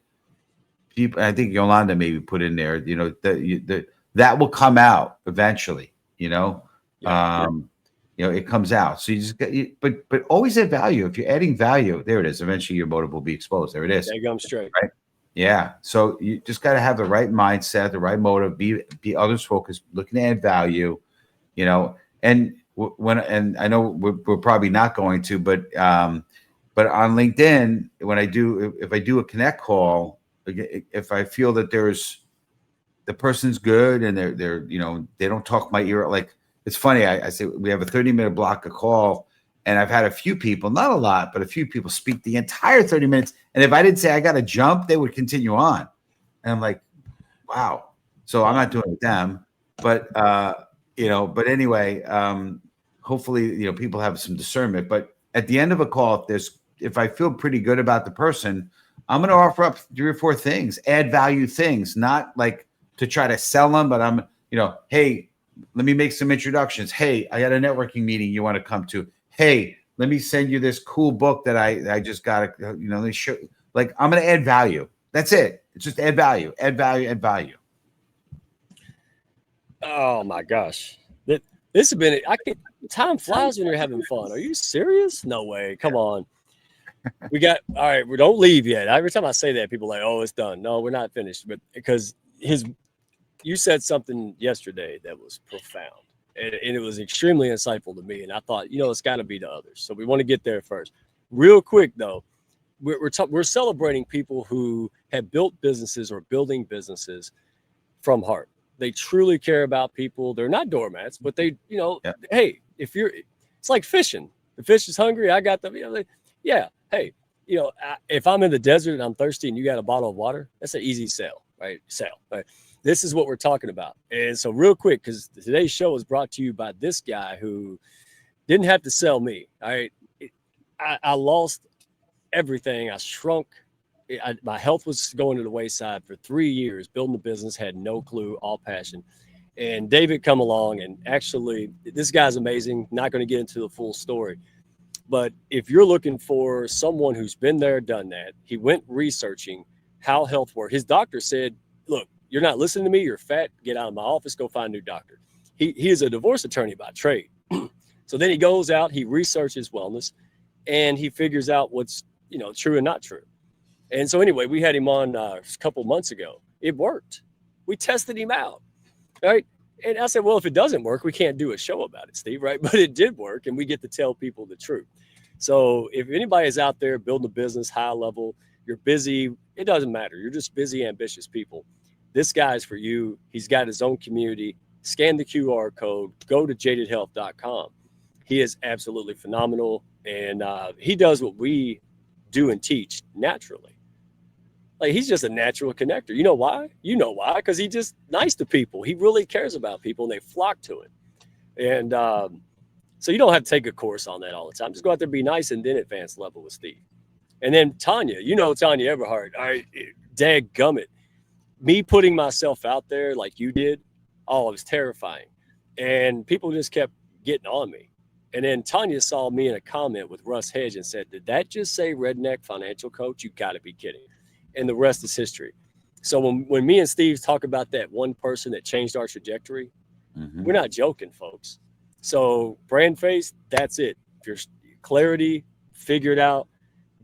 people, I think Yolanda maybe put in there, that will come out eventually, it comes out. So you just but always add value. If you're adding value, there it is. Eventually your motive will be exposed. There it is. There comes straight. Right. Yeah. So you just got to have the right mindset, the right motive, be others focused, looking to add value, and and I know we're probably not going to, but on LinkedIn, if I do a connect call, if I feel that the person's good and they're they don't talk my ear, like it's funny. I say we have a 30-minute block of call, and I've had a few people, not a lot, but a few people speak the entire 30 minutes. And if I didn't say I got to jump, they would continue on. And I'm like, wow. So I'm not doing it with them, but but anyway, hopefully, people have some discernment. But at the end of a call, if I feel pretty good about the person, I'm going to offer up 3 or 4 things, add value things, not like to try to sell them, but I'm, hey, let me make some introductions. Hey, I got a networking meeting you want to come to. Hey, let me send you this cool book that I just got. Let me show. Like I'm going to add value. That's it. It's just add value, add value, add value. Oh my gosh, this has been. Time flies when you're having fun. Are you serious? No way. Come on. We got all right. We don't leave yet. Every time I say that, people are like, "Oh, it's done." No, we're not finished. But because you said something yesterday that was profound, and it was extremely insightful to me. And I thought, it's got to be to others. So we want to get there first. Real quick though, we're celebrating people who have built businesses or building businesses from heart. They truly care about people. They're not doormats, but they, hey, it's like fishing. The fish is hungry. I got them. Yeah. Hey, if I'm in the desert and I'm thirsty and you got a bottle of water, that's an easy sell, right? Right? This is what we're talking about. And so real quick, because today's show is brought to you by this guy who didn't have to sell me. All right. I lost everything. I shrunk. My health was going to the wayside for 3 years, building the business, had no clue, all passion. And David come along, and actually, this guy's amazing. Not going to get into the full story. But if you're looking for someone who's been there, done that, he went researching how health works. His doctor said, look, you're not listening to me. You're fat. Get out of my office. Go find a new doctor. He is a divorce attorney by trade. So then he goes out, he researches wellness, and he figures out what's true and not true. And so anyway, we had him on a couple months ago. It worked. We tested him out, right? And I said, well, if it doesn't work, we can't do a show about it, Steve, right? But it did work, and we get to tell people the truth. So if anybody is out there building a business high level, you're busy. It doesn't matter. You're just busy, ambitious people. This guy's for you. He's got his own community. Scan the QR code, go to jadedhealth.com. He is absolutely phenomenal. And he does what we do and teach naturally. Like, he's just a natural connector. You know why? You know why? Because he's just nice to people. He really cares about people, and they flock to him. And so you don't have to take a course on that all the time. Just go out there, be nice, and then advanced level with Steve. And then Tanya, Tanya Everhart. All right, dadgummit. Me putting myself out there like you did, oh, it was terrifying. And people just kept getting on me. And then Tanya saw me in a comment with Russ Hedge and said, did that just say redneck financial coach? You got to be kidding. And the rest is history. So when me and Steve talk about that one person that changed our trajectory, we're not joking, folks. So brand face, that's it. If you're clarity, figure it out,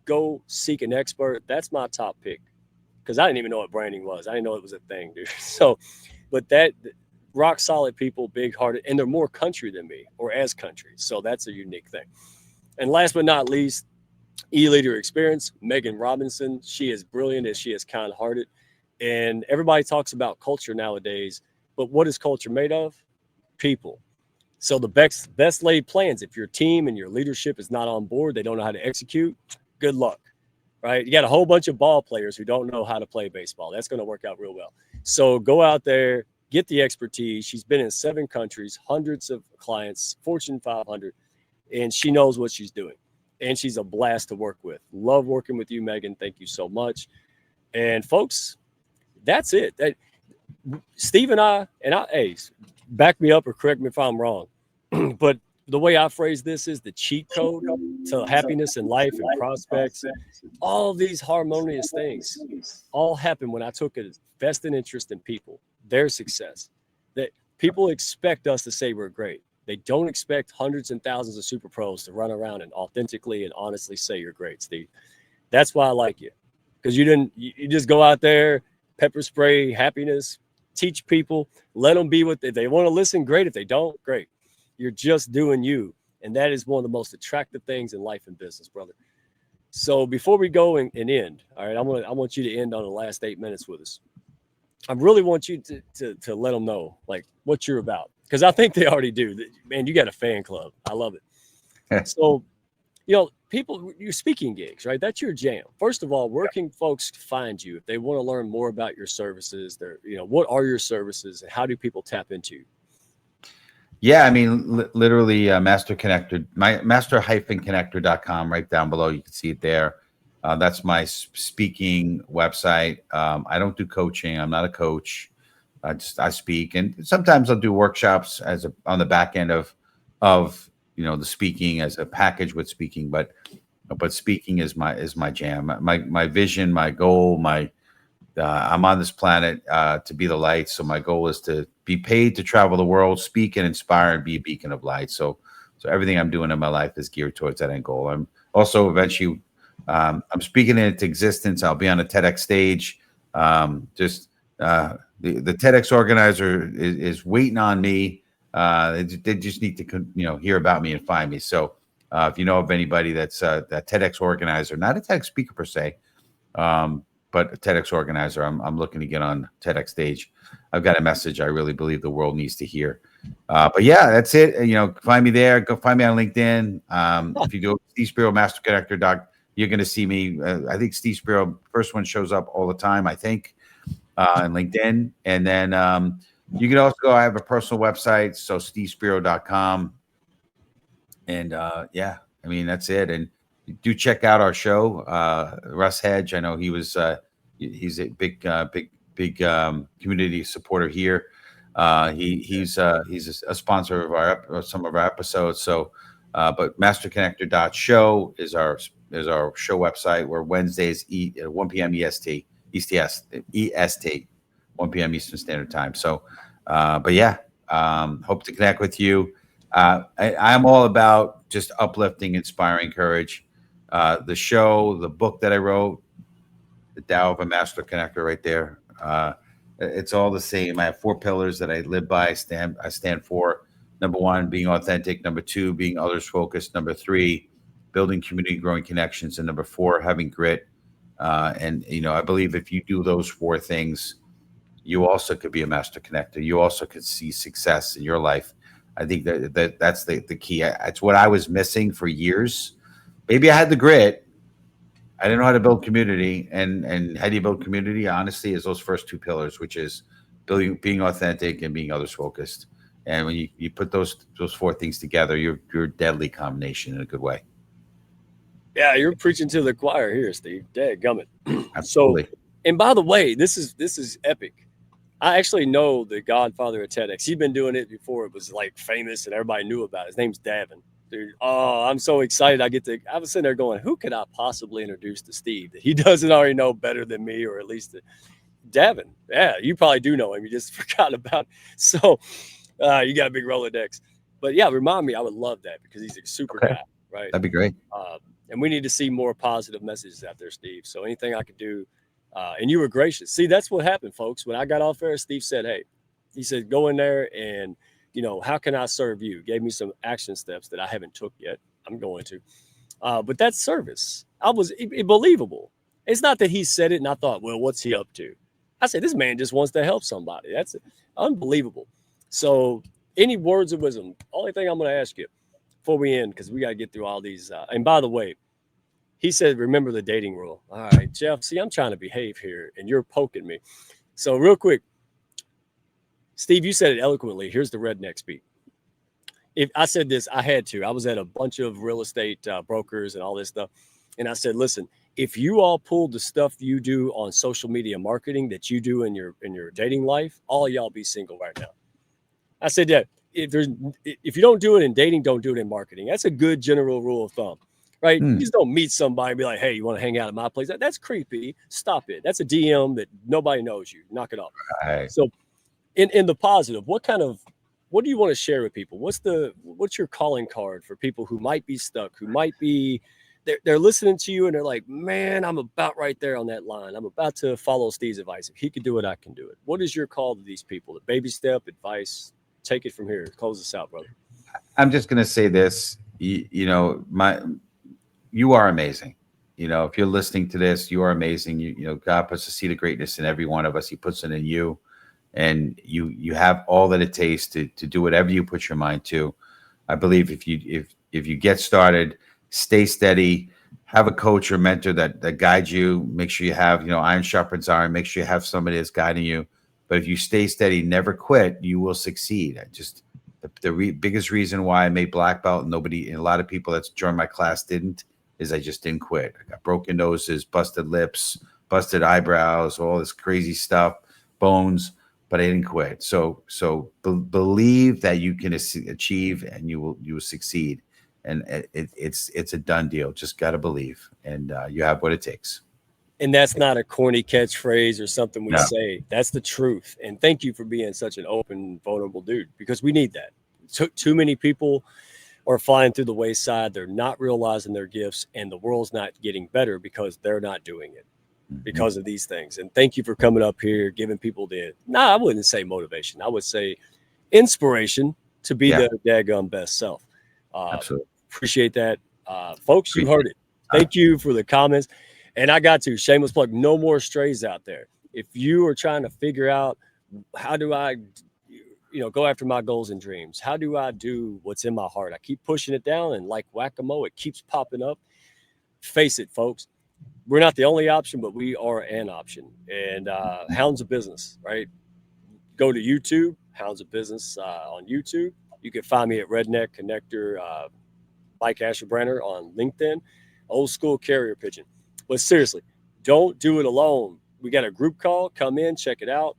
go seek an expert. That's my top pick, because I didn't even know what branding was. I didn't know it was a thing, dude. So, but that rock solid people, big hearted, and they're more country than me, or as country. So that's a unique thing. And last but not least, E-Leader Experience, Megan Robinson. She is brilliant and she is kind hearted. And everybody talks about culture nowadays, but what is culture made of? People. So the best laid plans, if your team and your leadership is not on board, they don't know how to execute, good luck, right? You got a whole bunch of ball players who don't know how to play baseball. That's going to work out real well. So go out there, get the expertise. She's been in 7 countries, hundreds of clients, Fortune 500, and she knows what she's doing. And she's a blast to work with. Love working with you, Megan. Thank you so much. And folks, that's it. Steve and I, hey, back me up or correct me if I'm wrong. But the way I phrase this is the cheat code to happiness in life and prospects. All these harmonious things all happen when I took a vested interest in people, their success. That people expect us to say we're great. They don't expect hundreds and thousands of super pros to run around and authentically and honestly say you're great, Steve. That's why I like you, because you just go out there, pepper spray happiness, teach people, let them be what if they want to listen, great. If they don't, great. You're just doing you. And that is one of the most attractive things in life and business, brother. So before we go and end, all right, I want you to end on the last 8 minutes with us. I really want you to let them know like what you're about, because I think they already do. Man, you got a fan club. I love it. So, people, you're speaking gigs, right? That's your jam. First of all, where can folks find you if they want to learn more about your services? What are your services and how do people tap into you? Yeah, I mean, literally Master Connector, my master-connector.com right down below. You can see it there. That's my speaking website. I don't do coaching. I'm not a coach. I speak, and sometimes I'll do workshops on the back end of the speaking as a package with speaking. But speaking is my jam. My vision, my goal, I'm on this planet to be the light. So my goal is to be paid to travel the world, speak and inspire, and be a beacon of light. So everything I'm doing in my life is geared towards that end goal. I'm also eventually I'm speaking it into existence. I'll be on a TEDx stage. The TEDx organizer is waiting on me. They just need to hear about me and find me. So if you know of anybody that's that TEDx organizer, not a TEDx speaker per se, but a TEDx organizer, I'm looking to get on TEDx stage. I've got a message I really believe the world needs to hear. But yeah, that's it. Find me there. Go find me on LinkedIn. If you go Steve Spiro, Master Connector, you're going to see me. I think Steve Spiro, first one shows up all the time, I think, on LinkedIn. And then you can also go, I have a personal website, so stevespiro.com. And I mean, that's it. And do check out our show. Russ Hedge, I know he's a big community supporter here. He's a sponsor of some of our episodes. So, but masterconnector.show is our show website. We're Wednesdays 1 p.m. EST, 1 p.m. Eastern Standard Time. So, but yeah, hope to connect with you. I'm all about just uplifting, inspiring, courage. The show, the book that I wrote, The Tao of a Master Connector, right there. It's all the same. I have 4 pillars that I live by. I stand for. Number 1, being authentic. Number 2, being others focused. Number 3, building community, growing connections. And number 4, having grit. And I believe if you do those 4 things, you also could be a master connector. You also could see success in your life. I think that's the key. It's what I was missing for years. Maybe I had the grit. I didn't know how to build community, and how do you build community? Honestly, is those first 2 pillars, which is being authentic and being others focused. And when you put those 4 things together, you're a deadly combination in a good way. Yeah, you're preaching to the choir here, Steve. Dadgummit. So, Absolutely. and by the way, this is epic. I actually know the godfather of TEDx. He's been doing it before it was like famous and everybody knew about it. His name's Davin. Dude, oh, I'm so excited. I was sitting there going, who could I possibly introduce to Steve that he doesn't already know better than me, or at least Davin. Yeah, you probably do know him. You just forgot about it. So you got a big Rolodex. But yeah, remind me. I would love that because he's a super guy, right? That'd be great. And we need to see more positive messages out there, Steve. So anything I could do, and you were gracious. See, that's what happened, folks. When I got off there, Steve said, hey, he said, go in there and, how can I serve you? Gave me some action steps that I haven't took yet. I'm going to. But that's service. I was believable. It's not that he said it and I thought, well, what's he up to? I said, this man just wants to help somebody. That's unbelievable. So any words of wisdom? Only thing I'm going to ask you before we end, because we got to get through all these. And by the way, he said, remember the dating rule. All right, Jeff, see, I'm trying to behave here and you're poking me. So real quick, Steve, you said it eloquently. Here's the redneck speak. If I said this, I had to. I was at a bunch of real estate brokers and all this stuff. And I said, listen, if you all pulled the stuff you do on social media marketing that you do in your dating life, all y'all be single right now. I said that if you don't do it in dating, don't do it in marketing. That's a good general rule of thumb, right? You just don't meet somebody and be like, hey, you want to hang out at my place? That's creepy. Stop it. That's a DM that nobody knows you. Knock it off. Right. So in the positive, what do you want to share with people? What's your calling card for people who might be stuck, who might be they're listening to you and they're like, man, I'm about right there on that line. I'm about to follow Steve's advice. If he could do it, I can do it. What is your call to these people? The baby step advice? Take it from here. Close us out, brother. I'm just going to say this. You are amazing. If you're listening to this, you are amazing. God puts a seed of greatness in every one of us. He puts it in you, and you have all that it takes to do whatever you put your mind to. I believe if you get started, stay steady, have a coach or mentor that guides you. Make sure you have, iron sharpens iron. Make sure you have somebody that's guiding you. But if you stay steady, never quit, you will succeed. The biggest reason why I made black belt and a lot of people that's joined my class didn't, is I just didn't quit. I got broken noses, busted lips, busted eyebrows, all this crazy stuff, bones, but I didn't quit. So believe that you can achieve and you will succeed. And it's a done deal. Just got to believe, and you have what it takes. And that's not a corny catchphrase or something we say. That's the truth. And thank you for being such an open, vulnerable dude, because we need that. Too many people are flying through the wayside. They're not realizing their gifts, and the world's not getting better because they're not doing it because of these things. And thank you for coming up here, giving people I wouldn't say motivation. I would say inspiration to be their daggum best self. Absolutely. Appreciate that. Folks, you heard it. Thank you for the comments. And I got to, shameless plug, no more strays out there. If you are trying to figure out how do I, go after my goals and dreams, how do I do what's in my heart? I keep pushing it down, and like whack-a-mole, it keeps popping up. Face it, folks. We're not the only option, but we are an option. And Hounds of Business, right? Go to YouTube, Hounds of Business on YouTube. You can find me at Redneck Connector, Mike Asherbrenner on LinkedIn, Old School Carrier Pigeon. But seriously, don't do it alone. We got a group call. Come in, check it out.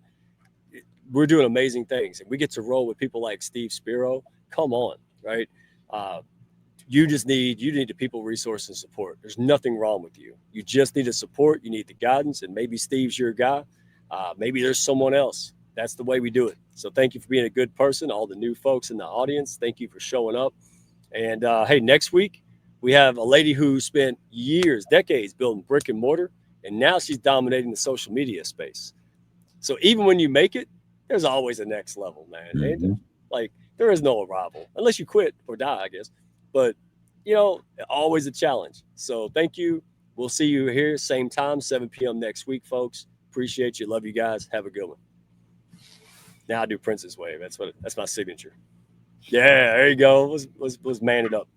We're doing amazing things. And we get to roll with people like Steve Spiro. Come on, right? You need the people, resource, and support. There's nothing wrong with you. You just need the support. You need the guidance. And maybe Steve's your guy. Maybe there's someone else. That's the way we do it. So thank you for being a good person. All the new folks in the audience, thank you for showing up. And hey, next week, we have a lady who spent years, decades building brick and mortar, and now she's dominating the social media space. So even when you make it, there's always a next level, man. Mm-hmm. Like, there is no arrival unless you quit or die, I guess. But, always a challenge. So thank you. We'll see you here, same time, 7 p.m. next week, folks. Appreciate you. Love you guys. Have a good one. Now I do Prince's wave. That's my signature. Yeah, there you go. Was man it up.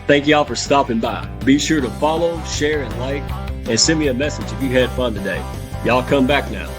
Thank y'all for stopping by. Be sure to follow, share, and like, and send me a message if you had fun today. Y'all come back now.